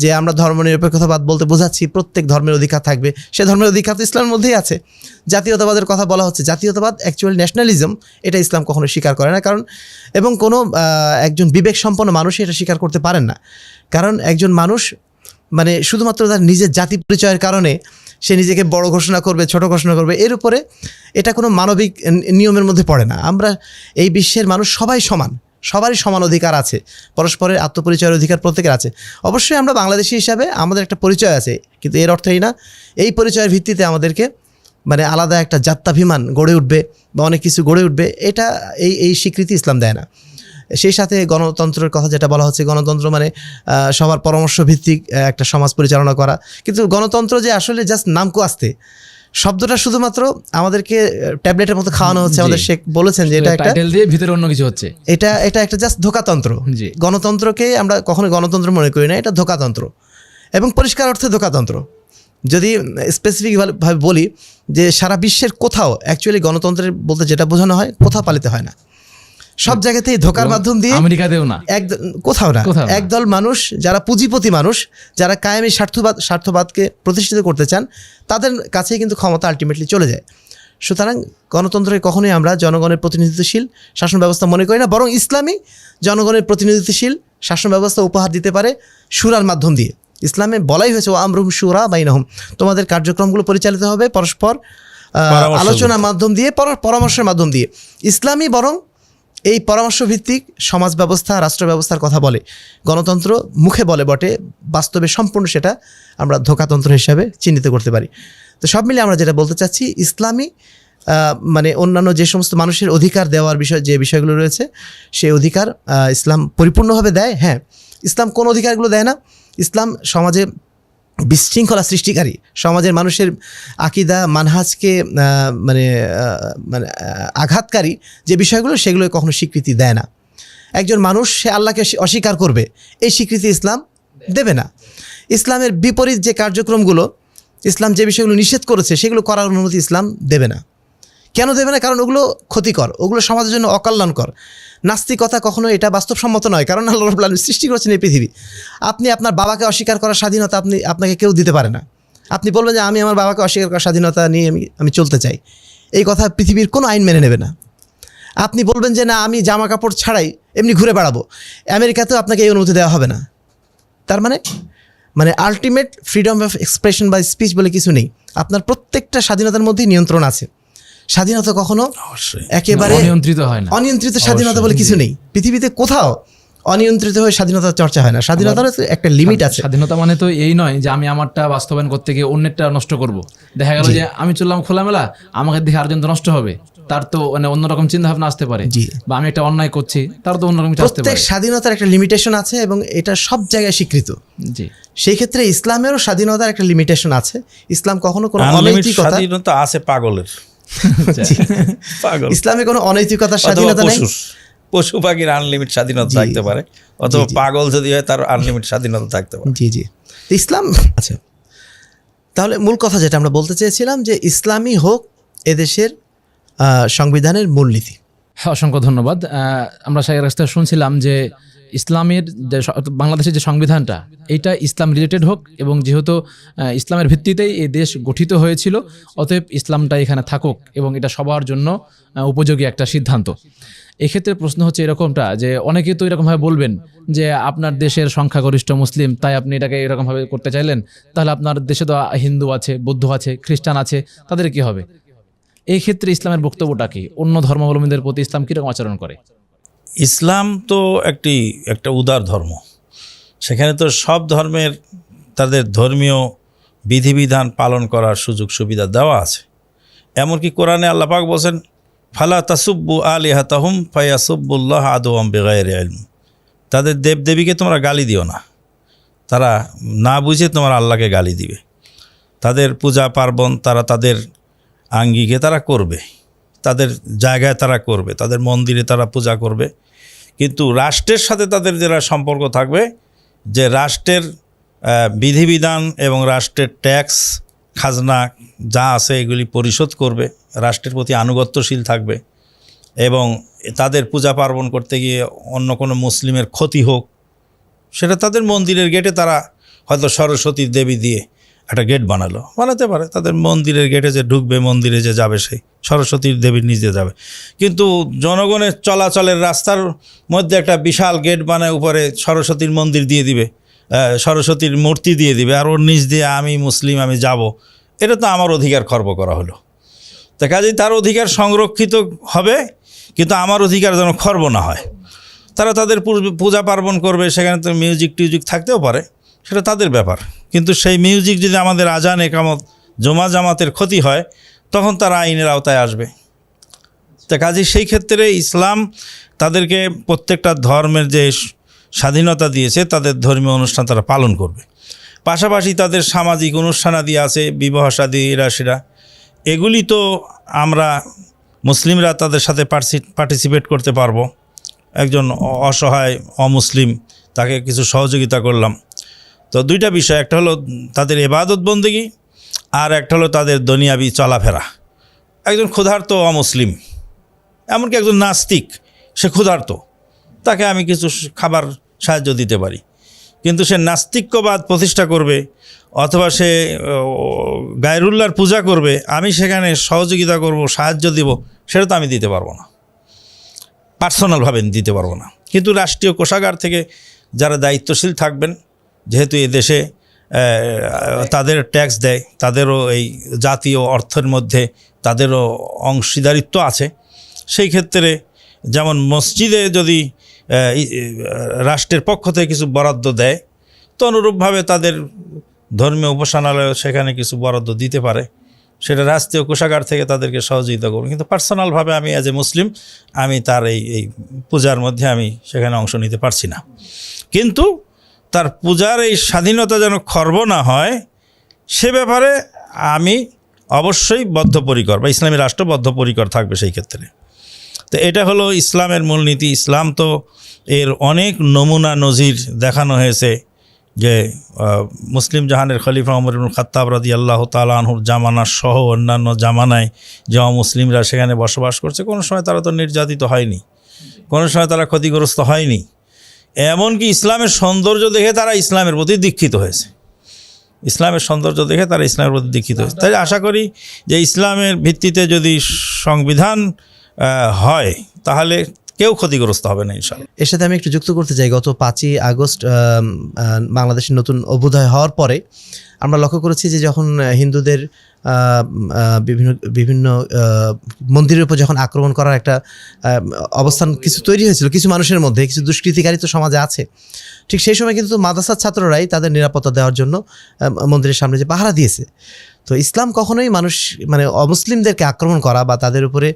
যে আমরা ধর্মনিরপেক্ষতাবাদ বলতে বোঝাচ্ছি প্রত্যেক ধর্মের অধিকার থাকবে, সে ধর্মের অধিকার তো ইসলামের মধ্যেই আছে। জাতীয়তাবাদের কথা বলা হচ্ছে, জাতীয়তাবাদ অ্যাকচুয়ালি ন্যাশনালিজম, এটা ইসলাম কখনো স্বীকার করে না। কারণ এবং কোনো একজন বিবেক সম্পন্ন মানুষই এটা স্বীকার করতে পারেন না। কারণ একজন মানুষ মানে শুধুমাত্র তার নিজের জাতি পরিচয়ের কারণে সে নিজেকে বড় ঘোষণা করবে, ছোট ঘোষণা করবে, এর উপরে এটা কোনো মানবিক নিয়মের মধ্যে পড়ে না। আমরা এই বিশ্বের মানুষ সবাই সমান, সবারই সমান অধিকার আছে, পরস্পরের আত্মপরিচয়ের অধিকার প্রত্যেকের আছে। অবশ্যই আমরা বাংলাদেশি হিসাবে আমাদের একটা পরিচয় আছে, কিন্তু এর অর্থ এই না এই পরিচয়ের ভিত্তিতে আমাদেরকে মানে আলাদা একটা জাত্যাভিমান গড়ে উঠবে বা অনেক কিছু গড়ে উঠবে, এটা এই স্বীকৃতি ইসলাম দেয় না। সেই সাথে গণতন্ত্রের কথা যেটা বলা হচ্ছে, গণতন্ত্র মানে সবার পরামর্শ ভিত্তিক একটা সমাজ পরিচালনা করা, কিন্তু গণতন্ত্র যে আসলে জাস্ট নামকো আসতে শব্দটা শুধুমাত্র আমাদেরকে ট্যাবলেটের মতো খাওয়ানো হচ্ছে। আমাদের শেখ বলেছেন যে এটা একটা ভিতরে অন্য কিছু হচ্ছে, এটা একটা জাস্ট ধোকাতন্ত্র। গণতন্ত্রকে আমরা কখনো গণতন্ত্র মনে করি না, এটা ধোকাতন্ত্র এবং পরিষ্কার অর্থে ধোকাতন্ত্র। যদি স্পেসিফিকভাবে বলি যে সারা বিশ্বের কোথাও অ্যাকচুয়ালি গণতন্ত্রের বলতে যেটা বোঝানো হয় কোথাও পালিত হয় না, সব জায়গাতেই ধোকার মাধ্যম দিয়ে, আমেরিকাতেও না, কোথাও না। একদল মানুষ যারা পুঁজিপতি মানুষ, যারা কায়েমি স্বার্থবাদকে প্রতিষ্ঠিত করতে চান, তাদের কাছেই কিন্তু ক্ষমতা আলটিমেটলি চলে যায়। সুতরাং গণতন্ত্রকে কখনোই আমরা জনগণের প্রতিনিধিত্বশীল শাসন ব্যবস্থা মনে করি না, বরং ইসলামী জনগণের প্রতিনিধিত্বশীল শাসন ব্যবস্থা উপহার দিতে পারে শুরার মাধ্যম দিয়ে। ইসলামে বলাই হয়েছে ও আমরুহুম শুরা বাইনাহুম, তোমাদের কার্যক্রমগুলো পরিচালিত হবে পরস্পর আলোচনার মাধ্যম দিয়ে, পরামর্শের মাধ্যম দিয়ে। ইসলামী বরং এই পরামর্শ ভিত্তিক সমাজ ব্যবস্থা, রাষ্ট্র ব্যবস্থার কথা বলে। গণতন্ত্র মুখে বলে বটে, বাস্তবে সম্পূর্ণ সেটা আমরা ধোকাতন্ত্র হিসাবে চিহ্নিত করতে পারি। তো সব মিলে আমরা যেটা বলতে চাচ্ছি, ইসলামী মানে অন্যান্য যে সমস্ত মানুষের অধিকার দেওয়ার বিষয় যে বিষয়গুলো রয়েছে সেই অধিকার ইসলাম পরিপূর্ণভাবে দেয়। হ্যাঁ, ইসলাম কোন অধিকারগুলো দেয় না? ইসলাম সমাজে বিশৃঙ্খলা সৃষ্টিকারী, সমাজের মানুষের আকিদা মানহাজকে মানে আঘাতকারী যে বিষয়গুলো সেগুলো কখনো স্বীকৃতি দেয় না। একজন মানুষ সে আল্লাহকে অস্বীকার করবে, এই স্বীকৃতি ইসলাম দেবে না। ইসলামের বিপরীত যে কার্যক্রমগুলো, ইসলাম যে বিষয়গুলো নিষেধ করেছে সেগুলো করার অনুমতি ইসলাম দেবে না। কেন দেবে না? কারণ ওগুলো ক্ষতিকর, ওগুলো সমাজের জন্য অকল্যাণকর। নাস্তিকতা কখনো এটা বাস্তবসম্মত নয়, কারণ আল্লাহ রাব্বুল আলামিন সৃষ্টি করেছেন এই পৃথিবী। আপনি আপনার বাবাকে অস্বীকার করার স্বাধীনতা আপনাকে কেউ দিতে পারে না। আপনি বলবেন যে আমি আমার বাবাকে অস্বীকার করার স্বাধীনতা নিয়ে আমি চলতে চাই, এই কথা পৃথিবীর কোনো আইন মেনে নেবে না। আপনি বলবেন যে না, আমি জামা কাপড় ছাড়াই এমনি ঘুরে বেড়াবো, আমেরিকাতেও আপনাকে এই অনুমতি দেওয়া হবে না। তার মানে আলটিমেট ফ্রিডম অফ এক্সপ্রেশন বা স্পিচ বলে কিছু নেই। আপনার প্রত্যেকটা স্বাধীনতার মধ্যেই নিয়ন্ত্রণ আছে। স্বাধীনতা কখনো অবশ্যই একেবারে অনিয়ন্ত্রিত হয় না। অনিয়ন্ত্রিত স্বাধীনতা বলে কিছু নেই পৃথিবীতে, কোথাও অনিয়ন্ত্রিত হয়ে স্বাধীনতার চর্চা হয় না। স্বাধীনতার একটা লিমিট আছে। স্বাধীনতা মানে তো এই নয় যে আমি আমারটা বাস্তবায়ন করতে গিয়ে অন্যেরটা নষ্ট করব। দেখা গেল যে আমি চললাম খোলামেলা, আমাকে দেখে আরেকজন তো নষ্ট হবে, তার তো মানে অন্যরকম চিন্তা ভাবনা আসতে পারে। জি। বা আমি একটা অন্যায় করছি, তার তো অন্যরকম কিছু আসতে প্রত্যেক পারে। স্বাধীনতার একটা লিমিটেশন আছে এবং এটা সব জায়গায় স্বীকৃত। জি। সেই ক্ষেত্রে ইসলামেরও স্বাধীনতার একটা লিমিটেশন আছে। ইসলাম কখনো কোনো আনলিমিটেড অনৈতিকতা, স্বাধীনতা আছে পাগলের, পাগল ইসলামে কোনো অনৈতিকতার অথবা স্বাধীনতা নেই। পশু পাখির আনলিমিটেড স্বাধীনতা জি। থাকতে পারে, অথবা পাগল যদি হয় তার আনলিমিটেড স্বাধীনতা থাকতে পারে। জি জি, তো ইসলাম আচ্ছা, তাহলে মূল কথা যেটা আমরা বলতে চেয়েছিলাম যে ইসলামই হোক এদেশের সংবিধানের মূলনীতি। হ্যাঁ, অসংখ্য ধন্যবাদ। আমরা শাহের কাছ থেকে শুনছিলাম যে ইসলামের যে বাংলাদেশের যে সংবিধানটা, এটা ইসলাম রিলেটেড হোক, এবং যেহেতু ইসলামের ভিত্তিতেই এই দেশ গঠিত হয়েছিল, অতএব ইসলামটা এখানে থাকুক এবং এটা সবার জন্য উপযোগী একটা সিদ্ধান্ত। এক্ষেত্রে প্রশ্ন হচ্ছে এরকমটা যে অনেকে তো এরকমভাবে বলবেন যে আপনার দেশের সংখ্যাগরিষ্ঠ মুসলিম, তাই আপনি এটাকে এরকমভাবে করতে চাইলেন, তাহলে আপনার দেশে তো হিন্দু আছে, বৌদ্ধ আছে, খ্রিস্টান আছে, তাদের কি হবে? এই ক্ষেত্রে ইসলামের বক্তব্যটা কি? অন্য ধর্মাবলম্বীদের প্রতি ইসলাম কীরকম আচরণ করে? ইসলাম তো একটা উদার ধর্ম, সেখানে তো সব ধর্মের তাদের ধর্মীয় বিধিবিধান পালন করার সুযোগ সুবিধা দেওয়া আছে। এমনকি কোরআনে আল্লাহ পাক বলেন, ফালা তাসুব্বু আলিহাতাহুম ফায়াসুব্বুল্লাহ আদওয়াম বিগাইরি ইলম। তাদের দেবদেবীকে তোমরা গালি দিও না, তারা না বুঝে তোমার আল্লাহকে গালি দিবে। তাদের পূজা পার্বণ তারা তাদের আঙ্গিকে তারা করবে, তাদের জায়গায় তারা করবে, তাদের মন্দিরে তারা পূজা করবে, কিন্তু রাষ্ট্রের সাথে তাদের যারা সম্পর্ক থাকবে, যে রাষ্ট্রের বিধিবিধান এবং রাষ্ট্রের ট্যাক্স খাজনা যা আছে এগুলি পরিশোধ করবে, রাষ্ট্রের প্রতি আনুগত্যশীল থাকবে, এবং তাদের পূজা পার্বণ করতে গিয়ে অন্য কোনো মুসলিমের ক্ষতি হোক সেটা তাদের মন্দিরের গেটে তারা হয়তো সরস্বতী দেবী দিয়ে একটা গেট বানাতে পারে, তাদের মন্দিরের গেটে যে ঢুকবে, মন্দিরে যে যাবে সেই সরস্বতীর দেবীর নিজে যাবে, কিন্তু জনগণের চলাচলের রাস্তার মধ্যে একটা বিশাল গেট বানায় উপরে সরস্বতীর মন্দির দিয়ে দিবে, সরস্বতীর মূর্তি দিয়ে দিবে, আর ওর নিচ দিয়ে আমি মুসলিম আমি যাব, এটা তো আমার অধিকার খর্ব করা হলো। তা কাজেই তার অধিকার সংরক্ষিত হবে, কিন্তু আমার অধিকার যেন খর্ব না হয়। তারা তাদের পূজা পার্বণ করবে, সেখানে তো মিউজিক টিউজিক থাকতেও পারে, সেটা তাদের ব্যাপার, কিন্তু সেই মিউজিক যদি আমাদের আজান একামত জমা জামাতের ক্ষতি হয় তখন তারা আইনের আওতায় আসবে। তা কাজেই সেই ক্ষেত্রে ইসলাম তাদেরকে প্রত্যেকটা ধর্মের যে স্বাধীনতা দিয়েছে, তাদের ধর্মীয় অনুষ্ঠান তারা পালন করবে, পাশাপাশি তাদের সামাজিক অনুষ্ঠানাদি আছে, বিবাহ শাদী এরা সেরা, এগুলি তো আমরা মুসলিমরা তাদের সাথে পার্টিসিপেট করতে পারবো। একজন অসহায় অমুসলিম, তাকে কিছু সহযোগিতা করলাম। তো দুইটা বিষয়, একটা হলো তাদের ইবাদত বন্দেগী, আর একটা হলো তাদের দুনিয়াবি চলাফেরা। একজন ক্ষুধার্ত অমুসলিম, এমনকি একজন নাস্তিক, সে ক্ষুধার্ত, তাকে আমি কিছু খাবার সাহায্য দিতে পারি, কিন্তু সে নাস্তিক্যবাদ প্রতিষ্ঠা করবে অথবা সে গায়রুল্লাহর পূজা করবে, আমি সেখানে সহযোগিতা করব, সাহায্য দিব, সেটা তো আমি দিতে পারবো না, পার্সোনালভাবে দিতে পারবো না। কিন্তু রাষ্ট্রীয় কোষাগার থেকে যারা দায়িত্বশীল থাকবেন, যেহেতু এ দেশে তাদের ট্যাক্স দেয়, তাদেরও এই জাতীয় অর্থের মধ্যে তাদেরও অংশীদারিত্ব আছে, সেই ক্ষেত্রে যেমন মসজিদে যদি রাষ্ট্রের পক্ষ থেকে কিছু বরাদ্দ দেয়, তো অনুরূপভাবে তাদের ধর্মীয় উপাসনালয় সেখানে কিছু বরাদ্দ দিতে পারে, সেটা রাষ্ট্রীয় কোষাগার থেকে তাদেরকে সহযোগিতা করবে। কিন্তু পার্সোনালভাবে আমি অ্যাজ এ মুসলিম আমি তার এই পূজার মধ্যে আমি সেখানে অংশ নিতে পারছি না। কিন্তু তার পূজার এই স্বাধীনতা যেন খর্ব না হয় সে ব্যাপারে আমি অবশ্যই বদ্ধপরিকর, বা ইসলামী রাষ্ট্র বদ্ধপরিকর থাকবে সেই ক্ষেত্রে। তো এটা হলো ইসলামের মূলনীতি। ইসলাম তো এর অনেক নমুনা নজির দেখানো হয়েছে, যে মুসলিম জাহানের খলিফা ওমর ইবনুল খাত্তাব রাদিয়াল্লাহু তাআলা আনহুর জামানা সহ অন্যান্য জামানায় যে মুসলিমরা সেখানে বসবাস করছে, কোনো সময় তারা তো নির্যাতিত হয়নি, কোনো সময় তারা ক্ষতিগ্রস্ত হয়নি। এমনকি ইসলামের সৌন্দর্য দেখে তারা ইসলামের প্রতি দীক্ষিত হয়েছে, ইসলামের সৌন্দর্য দেখে তারা ইসলামের প্রতি দীক্ষিত হয়েছে। তাই আশা করি যে ইসলামের ভিত্তিতে যদি সংবিধান হয় তাহলে কেউ ক্ষতিগ্রস্ত হবে না ইনশাআল্লাহ। এর সাথে আমি একটু যুক্ত করতে চাই, গত 5ই আগস্ট বাংলাদেশের নতুন অভ্যুদয় হওয়ার পরে আমরা লক্ষ্য করেছি যে যখন হিন্দুদের বিভিন্ন মন্দিরের উপর যখন আক্রমণ করার একটা অবস্থান কিছু তৈরি হয়েছিল কিছু মানুষের মধ্যে, কিছু দুষ্কৃতিকারী তো সমাজে আছে, ঠিক সেই সময় কিন্তু মাদ্রাসার ছাত্ররাই তাদের নিরাপত্তা দেওয়ার জন্য মন্দিরের সামনে যে পাহারা দিয়েছে। তো ইসলাম কখনোই মানে অমুসলিমদেরকে আক্রমণ করা বা তাদের উপরে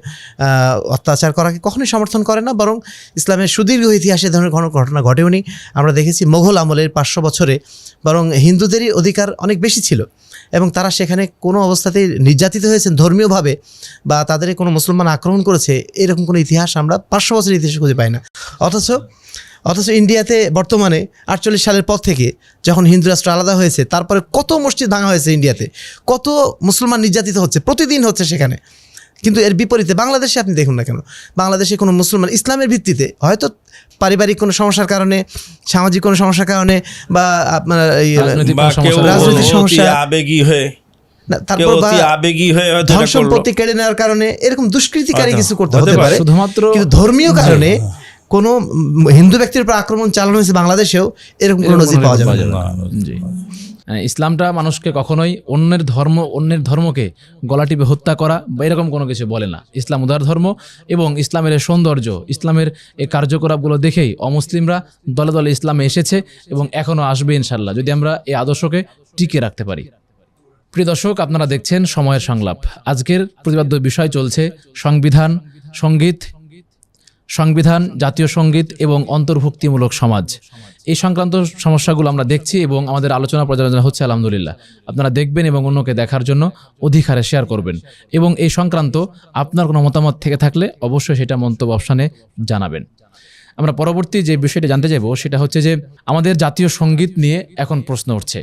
অত্যাচার করাকে কখনোই সমর্থন করে না, বরং ইসলামের সুদীর্ঘ ইতিহাসে ধরনের কোনো ঘটনা ঘটেওনি। আমরা দেখেছি মোগল আমলের 500 বছরে বরং হিন্দুদেরই অধিকার অনেক বেশি ছিল এবং তারা সেখানে কোনো অবস্থাতেই নির্যাতিত হয়েছেন ধর্মীয়ভাবে, বা তাদের কোনো মুসলমান আক্রমণ করেছে এরকম কোনো ইতিহাস আমরা 500 বছরের ইতিহাসে খুঁজে পাই না। অথচ ইন্ডিয়াতে বর্তমানে 48 সালের পর থেকে যখন হিন্দু রাষ্ট্র আলাদা হয়েছে তারপরে কত মসজিদ ভাঙা হয়েছে ইন্ডিয়াতে, কত মুসলমান নির্যাতিত হচ্ছে, প্রতিদিন হচ্ছে সেখানে। কিন্তু এর বিপরীতে বাংলাদেশে আপনি দেখুন না কেন, বাংলাদেশে কোনো মুসলমান ইসলামের ভিত্তিতে হয়তো পারিবারিক কোনো সমস্যার কারণে, সামাজিক কোনো সমস্যার কারণে, বা আপনার রাজনৈতিক সমস্যা, আবেগী হয়ে তারপর ধন সম্পত্তি কেড়ে নেওয়ার কারণে এরকম দুষ্কৃতিকারী কিছু করতে হতে পারে, শুধুমাত্র কিন্তু ধর্মীয় কারণে কোনো হিন্দু ব্যক্তির উপর আক্রমণ চালানো হয়েছে বাংলাদেশেও এরকম কোনো নজির পাওয়া যাবে না। জি, ইসলামটা মানুষকে কখনোই অন্যের ধর্মকে গলা টিপে হত্যা করা বা এরকম কোনো কিছু বলে না। ইসলাম উদার ধর্ম এবং ইসলামের সৌন্দর্য, ইসলামের এই কার্যকলাপগুলো দেখেই অমুসলিমরা দলে দলে ইসলামে এসেছে এবং এখনও আসবে ইনশাল্লাহ, যদি আমরা এই আদর্শকে টিকিয়ে রাখতে পারি। প্রিয় দর্শক, আপনারা দেখছেন সময়ের সংলাপ। আজকের প্রতিপাদ্য বিষয় চলছে সংবিধান, জাতীয় সঙ্গীত এবং অন্তর্ভুক্তিমূলক সমাজ। এই সংক্রান্ত সমস্যাগুলো আমরা দেখছি এবং আমাদের আলোচনা পর্যালোচনা হচ্ছে আলহামদুলিল্লাহ। আপনারা দেখবেন এবং অন্যকে দেখার জন্য অধিকারে শেয়ার করবেন, এবং এই সংক্রান্ত আপনার কোনো মতামত থেকে থাকলে অবশ্যই সেটা মন্তব্য অপশানে জানাবেন। আমরা পরবর্তী যে বিষয়টা জানতে চাইব সেটা হচ্ছে যে আমাদের জাতীয় সঙ্গীত নিয়ে এখন প্রশ্ন উঠছে।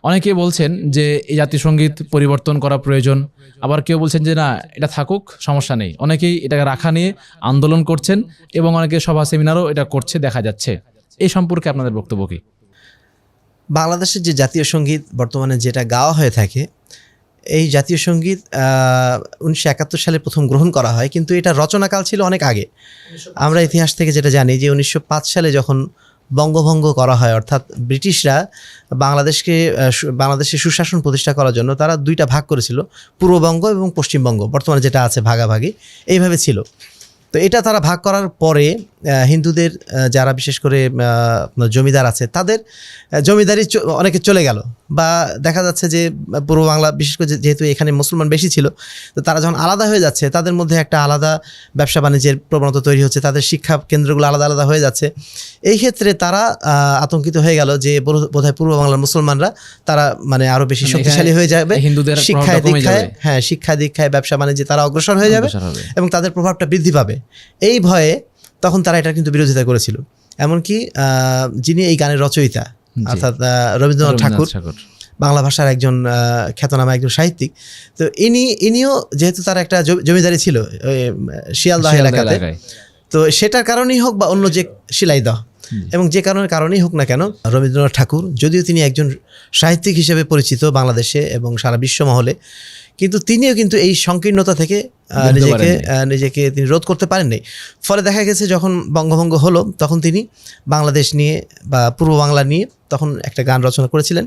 অনেকে বলছেন যে এই জাতীয় সঙ্গীত পরিবর্তন করা প্রয়োজন, আবার কেউ বলছেন যে না এটা থাকুক, সমস্যা নেই। অনেকেই এটাকে রাখা নিয়ে আন্দোলন করছেন এবং অনেকে সভা সেমিনারও এটা করছে দেখা যাচ্ছে। এই সম্পর্কে আপনাদের বক্তব্য কি? বাংলাদেশের যে জাতীয় সঙ্গীত বর্তমানে যেটা গাওয়া হয়ে থাকে, এই জাতীয় সঙ্গীত 1971 সালে প্রথম গ্রহণ করা হয়, কিন্তু এটা রচনাকাল ছিল অনেক আগে। আমরা ইতিহাস থেকে যেটা জানি যে 1905 সালে যখন বঙ্গভঙ্গ করা হয়, অর্থাৎ ব্রিটিশরা বাংলাদেশে সুশাসন প্রতিষ্ঠা করার জন্য তারা 2টা ভাগ করেছিল, পূর্ববঙ্গ এবং পশ্চিমবঙ্গ, বর্তমানে যেটা আছে ভাগাভাগি এইভাবে ছিল। তো এটা তারা ভাগ করার পরে হিন্দুদের যারা বিশেষ করে জমিদার আছে তাদের জমিদারি অনেকে চলে গেল, বা দেখা যাচ্ছে যে পূর্ব বাংলা বিশেষ করে যেহেতু এখানে মুসলমান বেশি ছিল, তো তারা যখন আলাদা হয়ে যাচ্ছে তাদের মধ্যে একটা আলাদা ব্যবসা বাণিজ্যের প্রবণতা তৈরি হচ্ছে, তাদের শিক্ষা কেন্দ্রগুলো আলাদা আলাদা হয়ে যাচ্ছে। এই ক্ষেত্রে তারা আতঙ্কিত হয়ে গেল যে বোধহয় পূর্ব বাংলার মুসলমানরা তারা মানে আরও বেশি শক্তিশালী হয়ে যাবে, শিক্ষা দীক্ষায় ব্যবসা বাণিজ্যে তারা অগ্রসর হয়ে যাবে এবং তাদের প্রভাবটা বৃদ্ধি পাবে। এই ভয়ে তখন তারা এটা কিন্তু বিরোধিতা করেছিল। এমনকি যিনি এই গানের রচয়িতা অর্থাৎ রবীন্দ্রনাথ ঠাকুর, বাংলা ভাষার একজন খ্যাতনামা একজন সাহিত্যিক, তো ইনিও যেহেতু তার একটা জমিদারি ছিল শিয়ালদহ এলাকাতে, তো সেটার কারণেই হোক বা অন্য যে শিলাইদহ এবং যে কারণেই হোক না কেন, রবীন্দ্রনাথ ঠাকুর যদিও তিনি একজন সাহিত্যিক হিসেবে পরিচিত বাংলাদেশে এবং সারা বিশ্ব মহলে, কিন্তু তিনিও কিন্তু এই সংকীর্ণতা থেকে নিজেকে তিনি রোধ করতে পারেননি। ফলে দেখা গেছে যখন বঙ্গভঙ্গ হলো তখন তিনি বাংলাদেশ নিয়ে বা পূর্ব বাংলা নিয়ে তখন একটা গান রচনা করেছিলেন।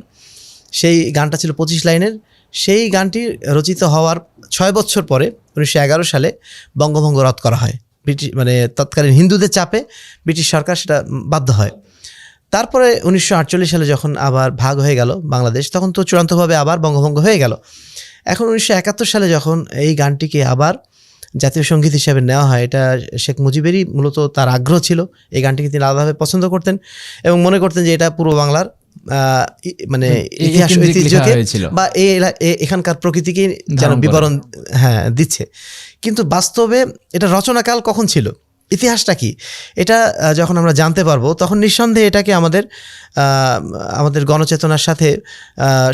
সেই গানটা ছিল 25 লাইনের। সেই গানটি রচিত হওয়ার 6 বছর পরে 1911 সালে বঙ্গভঙ্গ রদ করা হয়। তৎকালীন হিন্দুদের চাপে ব্রিটিশ সরকার সেটা বাধ্য হয়। তারপরে 1948 সালে যখন আবার ভাগ হয়ে গেল বাংলাদেশ, তখন তো চূড়ান্তভাবে আবার বঙ্গভঙ্গ হয়ে গেল। এখন 1971 সালে যখন এই গানটিকে আবার জাতীয় সঙ্গীত হিসেবে নেওয়া হয়, এটা শেখ মুজিবেরই মূলত তার আগ্রহ ছিল। এই গানটিকে তিনি আলাদাভাবে পছন্দ করতেন এবং মনে করতেন যে এটা পূর্ব বাংলার মানে এই ইতিহাস কেন্দ্রিক লেখা ঐতিহ্যকে হয়েছিল। বা এখানকার প্রকৃতিকে যেন ধারণ করে। বিবরণ দিচ্ছে, কিন্তু বাস্তবে এটা রচনাকাল কখন ছিল, ইতিহাসটা কি, এটা যখন আমরা জানতে পারবো তখন নিঃসন্দেহে এটাকে আমাদের গণচেতনার সাথে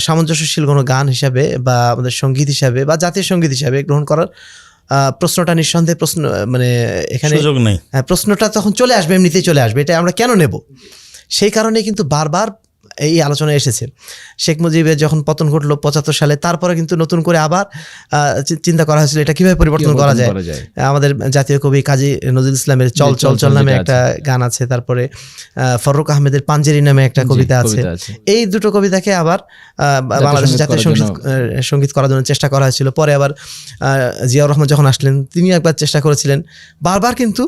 সামঞ্জস্যশীল কোনো গান হিসাবে বা আমাদের সঙ্গীত হিসাবে বা জাতীয় সঙ্গীত হিসাবে গ্রহণ করার প্রশ্নটা নিঃসন্দেহে মানে এখানে সুযোগ নেই। প্রশ্নটা তখন চলে আসবে, এমনিতেই চলে আসবে, এটা আমরা কেন নেব। সেই কারণে কিন্তু বারবার এই আলোচনা এসেছে। শেখ মুজিবের যখন পতন ঘটলো 75 সালে, তারপরে কিন্তু নতুন করে আবার চিন্তা করা হয়েছিল এটা কিভাবে পরিবর্তন করা যায়। আমাদের জাতীয় কবি কাজী নজরুল ইসলামের চল চল চল নামে একটা গান আছে, তারপরে ফররুখ আহমেদের পাঞ্জেরি নামে একটা কবিতা আছে। এই দুটো কবিতাকে আবার বাংলাদেশের জাতীয় সঙ্গীত করার জন্য চেষ্টা করা হয়েছিল। পরে আবার জিয়াউর রহমান যখন আসলেন তিনি একবার চেষ্টা করেছিলেন। বারবার কিন্তু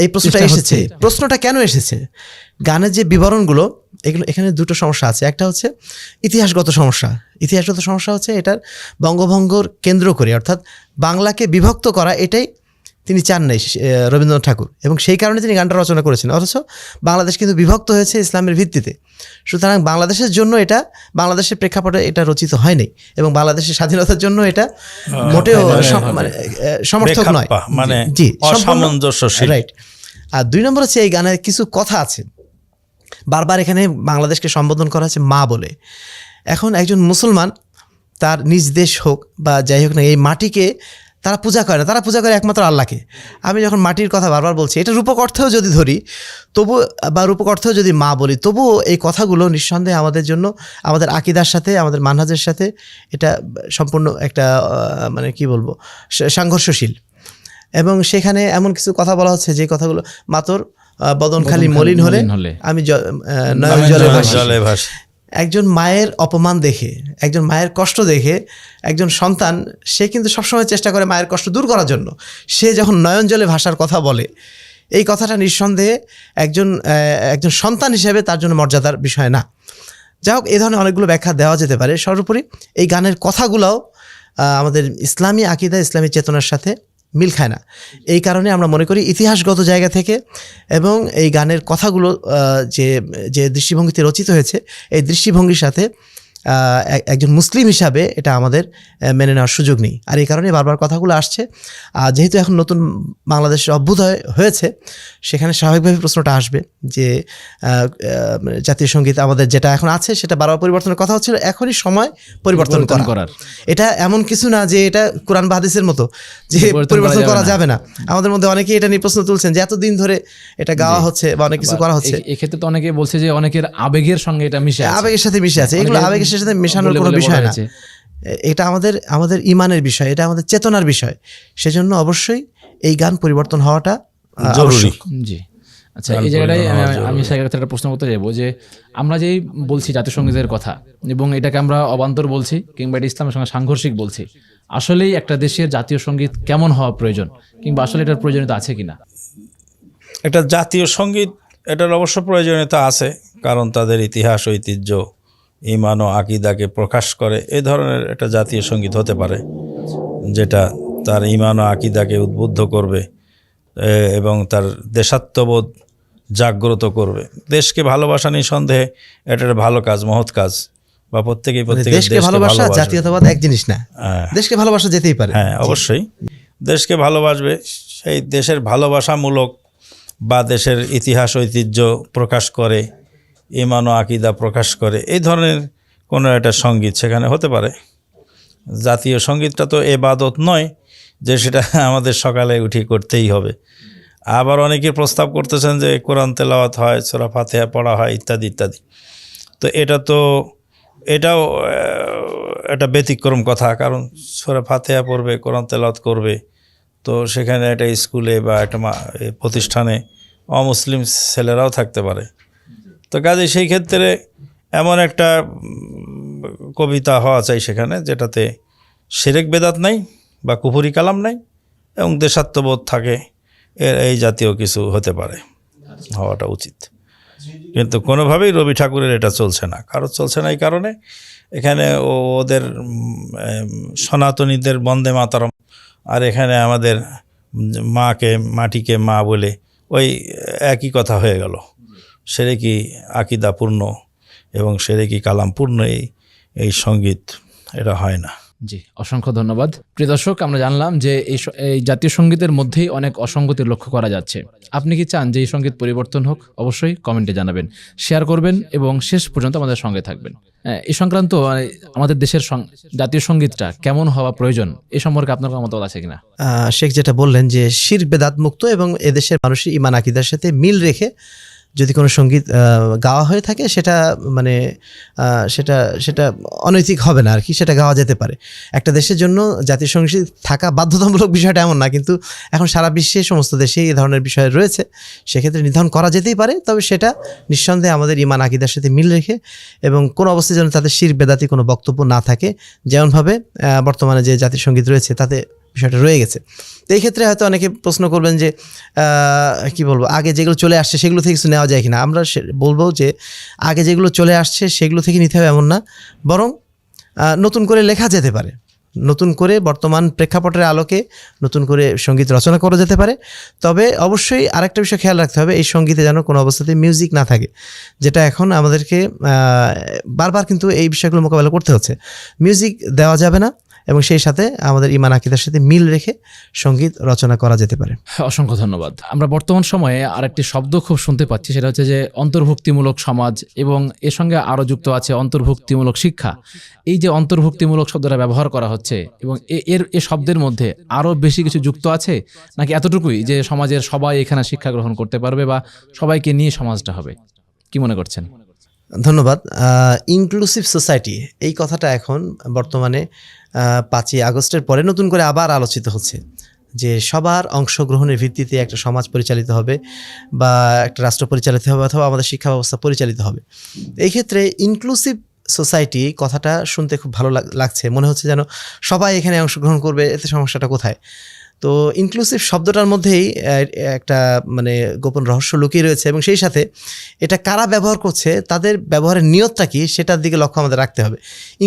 এই প্রশ্নটা এসেছে। প্রশ্নটা কেন এসেছে? গানের যে বিবরণগুলো, এখানে দুটো সমস্যা আছে। একটা হচ্ছে ইতিহাসগত সমস্যা। ইতিহাসগত সমস্যা হচ্ছে এটার বঙ্গভঙ্গর কেন্দ্র করে, অর্থাৎ বাংলাকে বিভক্ত করা, এটাই তিনি চান নাই রবীন্দ্রনাথ ঠাকুর, এবং সেই কারণে তিনি গানটা রচনা করেছেন। অথচ বাংলাদেশ কিন্তু বিভক্ত হয়েছে ইসলামের ভিত্তিতে। সুতরাং বাংলাদেশের জন্য এটা, বাংলাদেশের প্রেক্ষাপটে এটা রচিত হয়নি, এবং বাংলাদেশের স্বাধীনতার জন্য এটা মোটেও মানে সমর্থক নয়, মানে জি, অসামঞ্জস্যশীল, রাইট। আর 2 নম্বর হচ্ছে এই গানের কিছু কথা আছে, বারবার এখানে বাংলাদেশকে সম্বোধন করা হচ্ছে মা বলে। এখন একজন মুসলমান তার নিজ দেশ হোক বা যাই হোক না, এই মাটিকে তারা পূজা করে না, তারা পূজা করে একমাত্র আল্লাহকে। আমি যখন মাটির কথা বারবার বলছি, এটা রূপক অর্থেও যদি ধরি তবু, বা রূপক অর্থেও যদি মা বলি, তবুও এই কথাগুলো নিঃসন্দেহে আমাদের জন্য, আমাদের আকিদার সাথে, আমাদের মানহাজের সাথে এটা সম্পূর্ণ একটা মানে কি বলবো, সাংঘর্ষশীল। এবং সেখানে এমন কিছু কথা বলা হচ্ছে যে কথাগুলো, মাতর বদন খালি মলিন হলে আমি নয়ন জলে ভাসি। একজন মায়ের অপমান দেখে, একজন মায়ের কষ্ট দেখে একজন সন্তান, সে কিন্তু সবসময় চেষ্টা করে মায়ের কষ্ট দূর করার জন্য। সে যখন নয়ন জলে ভাসার কথা বলে, এই কথাটা নিঃসন্দেহে একজন সন্তান হিসেবে তার জন্য মর্যাদার বিষয় না। যাই হোক, এই ধরনের অনেকগুলো ব্যাখ্যা দেওয়া যেতে পারে। সর্বোপরি এই গানের কথাগুলোও আমাদের ইসলামী আকিদা, ইসলামী চেতনার সাথে মিল খায় না। এই কারণে আমরা মনে করি ইতিহাসগত জায়গা থেকে এবং এই গানের কথাগুলো যে দৃষ্টিভঙ্গিতে রচিত হয়েছে, এই দৃষ্টিভঙ্গির সাথে একজন মুসলিম হিসাবে এটা আমাদের মেনে নেওয়ার সুযোগ নেই। আর এই কারণে বারবার কথাগুলো আসছে। যেহেতু এখন নতুন বাংলাদেশের অভ্যুদয় হয়েছে, সেখানে স্বাভাবিকভাবে প্রশ্নটা আসবে যে জাতীয় সঙ্গীত আমাদের যেটা এখন আছে সেটা বারবার পরিবর্তনের কথা হচ্ছিল, এখনই সময় পরিবর্তন করার। এটা এমন কিছু না যে এটা কোরআন বা হাদিসের মতো যে পরিবর্তন করা যাবে না। আমাদের মধ্যে অনেকেই এটা নিয়ে প্রশ্ন তুলছেন যে এতদিন ধরে এটা গাওয়া হচ্ছে বা অনেক কিছু করা হচ্ছে। এক্ষেত্রে তো অনেকে বলছে যে অনেকের আবেগের সঙ্গে এটা মিশে আছে, আবেগের সাথে মিশে আছে। এগুলো আবেগের সাথে মেশানোর কোনো বিষয় না। এটা আমাদের ইমানের বিষয়, এটা আমাদের চেতনার বিষয়। সেজন্য অবশ্যই এই গান পরিবর্তন হওয়াটা জরুরি। জি, আচ্ছা, এই জায়গাটাই আমি একটা প্রশ্ন করতে চাইবো যে আমরা যেই বলছি জাতীয় সঙ্গীতের কথা এবং এটাকে আমরা অবান্তর বলছি কিংবা এটা ইসলামের সঙ্গে সাংঘর্ষিক বলছি, আসলেই একটা দেশের জাতীয় সঙ্গীত কেমন হওয়া প্রয়োজন কিংবা আসলে এটার প্রয়োজনীয়তা আছে কিনা? একটা জাতীয় সঙ্গীত, এটার অবশ্য প্রয়োজনীয়তা আছে, কারণ তাদের ইতিহাস, ঐতিহ্য, ঈমান ও আকীদাকে প্রকাশ করে। এই ধরনের একটা জাতীয় সঙ্গীত হতে পারে যেটা তার ঈমান ও আকীদাকে উদ্বুদ্ধ করবে এবং তার দেশাত্মবোধ জাগ্রত করবে। দেশকে ভালোবাসা নিঃসন্দেহে এটা একটা ভালো কাজ, মহৎ কাজ, বা প্রত্যেকেই দেশকে ভালোবাসা, জাতীয়তাবাদ এক জিনিস না। দেশকে ভালোবাসা যেতেই পারে, হ্যাঁ অবশ্যই দেশকে ভালোবাসবে। সেই দেশের ভালোবাসামূলক বা দেশের ইতিহাস ঐতিহ্য প্রকাশ করে, ঈমান ও আকীদা প্রকাশ করে, এই ধরনের কোনো একটা সঙ্গীত সেখানে হতে পারে। জাতীয় সঙ্গীতটা তো এবাদত নয় যে সেটা আমাদের সকালে উঠে করতেই হবে। আবার অনেকে প্রস্তাব করতেছেন যে কোরআন তেলাওয়াত হয়, সূরা ফাতিহা পড়া হয়, ইত্যাদি ইত্যাদি। তো এটাও একটা ব্যতিক্রম কথা, কারণ সূরা ফাতিহা পড়বে, কোরআন তেলাওয়াত করবে, তো সেখানে একটা স্কুলে বা একটা প্রতিষ্ঠানে অমুসলিম ছেলেরাও থাকতে পারে। তো কাজে সেই ক্ষেত্রে এমন একটা কবিতা হওয়া চাই সেখানে যেটাতে শিরক বেদাত নাই বা কুফরি কালাম নাই এবং দেশাত্মবোধ থাকে, এই জাতীয় কিছু হতে পারে, হওয়াটা উচিত। কিন্তু কোনোভাবেই রবি ঠাকুরের এটা চলছে না, কারো চলছে না। এই কারণে এখানে ওদের সনাতনীদের বন্দে মাতরম, আর এখানে আমাদের মাটিকে মা বলে ওই একই কথা হয়ে গেল। সেটা কি আকিদাপূর্ণ এবং সেরেকি কালাম পূর্ণ এই সঙ্গীত এটা হয় না। জি, অসংখ্য ধন্যবাদ। প্রিয় দর্শক, আমরা জানলাম যে এই জাতীয় সঙ্গীতের মধ্যেই অনেক অসঙ্গতি লক্ষ্য করা যাচ্ছে। আপনি কি চান যে এই সঙ্গীত পরিবর্তন হোক? অবশ্যই কমেন্টে জানাবেন, শেয়ার করবেন এবং শেষ পর্যন্ত আমাদের সঙ্গে থাকবেন। এই সংক্রান্ত আমাদের দেশের জাতীয় সঙ্গীতটা কেমন হওয়া প্রয়োজন এ সম্পর্কে আপনার কোনো মতামত আছে কিনা? শেখ যেটা বললেন যে শিরক বেদাত মুক্ত এবং এদেশের মানুষের ঈমান আকীদার সাথে মিল রেখে যদি কোনো সঙ্গীত গাওয়া হয়ে থাকে সেটা মানে সেটা অনৈতিক হবে না আর কি, সেটা গাওয়া যেতে পারে। একটা দেশের জন্য জাতীয় সঙ্গীত থাকা বাধ্যতামূলক বিষয়টা এমন না, কিন্তু এখন সারা বিশ্বে সমস্ত দেশে এই ধরনের বিষয় রয়েছে, সেক্ষেত্রে নির্ধারণ করা যেতেই পারে। তবে সেটা নিঃসন্দেহে আমাদের ঈমান আকীদার সাথে মিল রেখে এবং কোনো অবস্থায় যেন তাদের শিরক বেদাতি কোনো বক্তব্য না থাকে, যেমনভাবে বর্তমানে যে জাতীয় সঙ্গীত রয়েছে তাতে বিষয়টা রয়ে গেছে। তো এই ক্ষেত্রে হয়তো অনেকে প্রশ্ন করবেন যে কি বলবো, আগে যেগুলো চলে আসছে সেগুলো থেকে কিছু নেওয়া যায় কিনা। আমরা বলবো যে আগে যেগুলো চলে আসছে সেগুলো থেকে নিতে হবে এমন না, বরং নতুন করে লেখা যেতে পারে, নতুন করে বর্তমান প্রেক্ষাপটের আলোকে নতুন করে সঙ্গীত রচনা করা যেতে পারে। তবে অবশ্যই আরেকটা বিষয় খেয়াল রাখতে হবে, এই সঙ্গীতে যেন কোনো অবস্থাতে মিউজিক না থাকে, যেটা এখন আমাদেরকে বারবার কিন্তু এই বিষয়গুলো মোকাবেলা করতে হচ্ছে। মিউজিক দেওয়া যাবে না এবং সেই সাথে আমাদের ঈমান আকীদার সাথে মিল রেখে সঙ্গীত রচনা করা যেতে পারে। অসংখ্য ধন্যবাদ। আমরা বর্তমান সময়ে আরেকটি শব্দ খুব শুনতে পাচ্ছি, সেটা হচ্ছে যে অন্তর্ভুক্তিমূলক সমাজ, এবং এর সঙ্গে আরও যুক্ত আছে অন্তর্ভুক্তিমূলক শিক্ষা। এই যে অন্তর্ভুক্তিমূলক শব্দটা ব্যবহার করা হচ্ছে এবং এ শব্দের মধ্যে আরও বেশি কিছু যুক্ত আছে, নাকি এতটুকুই যে সমাজের সবাই এখানে শিক্ষা গ্রহণ করতে পারবে বা সবাইকে নিয়ে সমাজটা হবে? কি মনে করছেন? ধন্যবাদ। ইনক্লুসিভ সোসাইটি এই কথাটা এখন বর্তমানে 5ই আগস্টের পরে নতুন করে আবার আলোচিত হচ্ছে, যে সবার অংশগ্রহণের ভিত্তিতে একটা সমাজ পরিচালিত হবে বা একটা রাষ্ট্র পরিচালিত হবে অথবা আমাদের শিক্ষা ব্যবস্থা পরিচালিত হবে। এই ক্ষেত্রে ইনক্লুসিভ সোসাইটি কথাটা শুনতে খুব ভালো লাগছে, মনে হচ্ছে যেন সবাই এখানে অংশগ্রহণ করবে, এতে সমস্যাটা কোথায়? তো ইনক্লুসিভ শব্দটার মধ্যেই একটা মানে গোপন রহস্য লুকিয়ে রয়েছে, এবং সেই সাথে এটা কারা ব্যবহার করছে, তাদের ব্যবহারের নিয়তটা কি, সেটার দিকে লক্ষ্য আমাদের রাখতে হবে।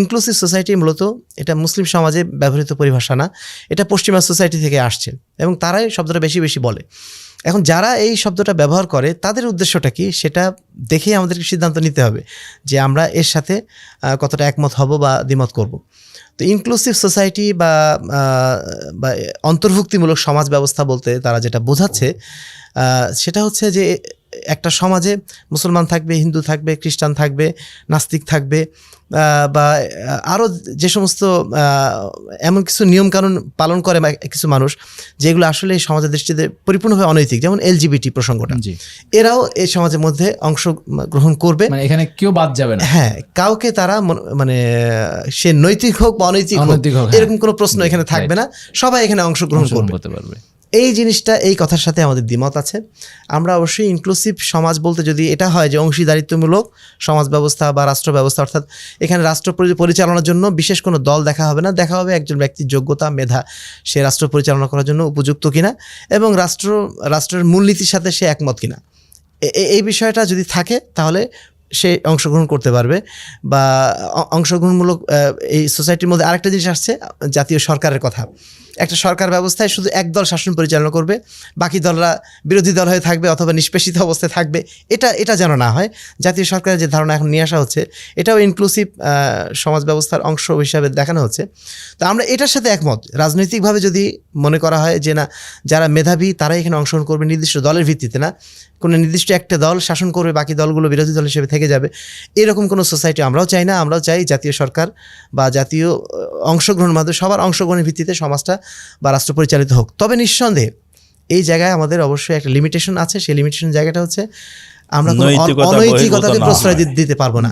ইনক্লুসিভ সোসাইটি মূলত এটা মুসলিম সমাজে ব্যবহৃত পরিভাষা না, এটা পশ্চিমা সোসাইটি থেকে আসছে এবং তারাই শব্দটা বেশি বেশি বলে। এখন যারা এই শব্দটা ব্যবহার করে তাদের উদ্দেশ্যটা কি, সেটা দেখেই আমাদেরকে সিদ্ধান্ত নিতে হবে যে আমরা এর সাথে কতটা একমত হব বা দ্বিমত করব। তো ইনক্লুসিভ সোসাইটি বা অন্তর্ভুক্তিমূলক সমাজ ব্যবস্থা বলতে তারা যেটা বোঝাচ্ছে সেটা হচ্ছে যে একটা সমাজে মুসলমান থাকবে, হিন্দু থাকবে, খ্রিস্টান থাকবে, নাস্তিক থাকবে, বা আরও যে সমস্ত এমন কিছু নিয়মকানুন পালন করে কিছু মানুষ যেগুলো আসলে এই সমাজের দৃষ্টিতে পরিপূর্ণভাবে অনৈতিক, যেমন LGBT প্রসঙ্গটা, এরাও এই সমাজের মধ্যে অংশগ্রহণ করবে, মানে এখানে কেউ বাদ যাবে না। হ্যাঁ, কাউকে তারা মানে সে নৈতিক হোক বা অনৈতিক হোক এরকম কোনো প্রশ্ন এখানে থাকবে না, সবাই এখানে অংশগ্রহণ করতে পারবে। এই জিনিসটা, এই কথার সাথে আমাদের দ্বিমত আছে। আমরা অবশ্যই ইনক্লুসিভ সমাজ বলতে যদি এটা হয় যে অংশীদারিত্বমূলক সমাজ ব্যবস্থা বা রাষ্ট্র ব্যবস্থা, অর্থাৎ এখানে রাষ্ট্র পরিচালনার জন্য বিশেষ কোনো দল দেখা হবে না, দেখা হবে একজন ব্যক্তির যোগ্যতা, মেধা, সে রাষ্ট্র পরিচালনা করার জন্য উপযুক্ত কিনা এবং রাষ্ট্রের মূলনীতির সাথে সে একমত কিনা। এই বিষয়টা যদি থাকে তাহলে সে অংশগ্রহণ করতে পারবে বা অংশগ্রহণমূলক এই সোসাইটির মধ্যে আরেকটা জিনিস আসছে, জাতীয় সরকারের কথা। একটা সরকার ব্যবস্থায় শুধু এক দল শাসন পরিচালনা করবে, বাকি দলরা বিরোধী দল হয়ে থাকবে অথবা নিষ্পেষিত অবস্থায় থাকবে, এটা যেন না হয়। জাতীয় সরকারের যে ধারণা এখন নিয়ে আসা হচ্ছে এটাও ইনক্লুসিভ সমাজ ব্যবস্থার অংশ হিসাবে দেখানো হচ্ছে। তো আমরা এটার সাথে একমত। রাজনৈতিকভাবে যদি মনে করা হয় যে না, যারা মেধাবী তারাই এখানে অংশগ্রহণ করবে, নির্দিষ্ট দলের ভিত্তিতে না, কোনো নির্দিষ্ট একটা দল শাসন করবে, বাকি দলগুলো বিরোধী দল হিসেবে থেকে যাবে, এরকম কোনো সোসাইটি আমরাও চাই না। আমরাও চাই জাতীয় সরকার বা জাতীয় অংশগ্রহণের মাধ্যমে সবার অংশগ্রহণের ভিত্তিতে সমাজটা বা রাষ্ট্র পরিচালিত হোক। তবে নিঃসন্দেহে এই জায়গায় আমাদের অবশ্যই একটা লিমিটেশন আছে। সেই লিমিটেশন জায়গাটা হচ্ছে আমরা অনৈতিকতাকে প্রশ্রয় দিতে পারবো না।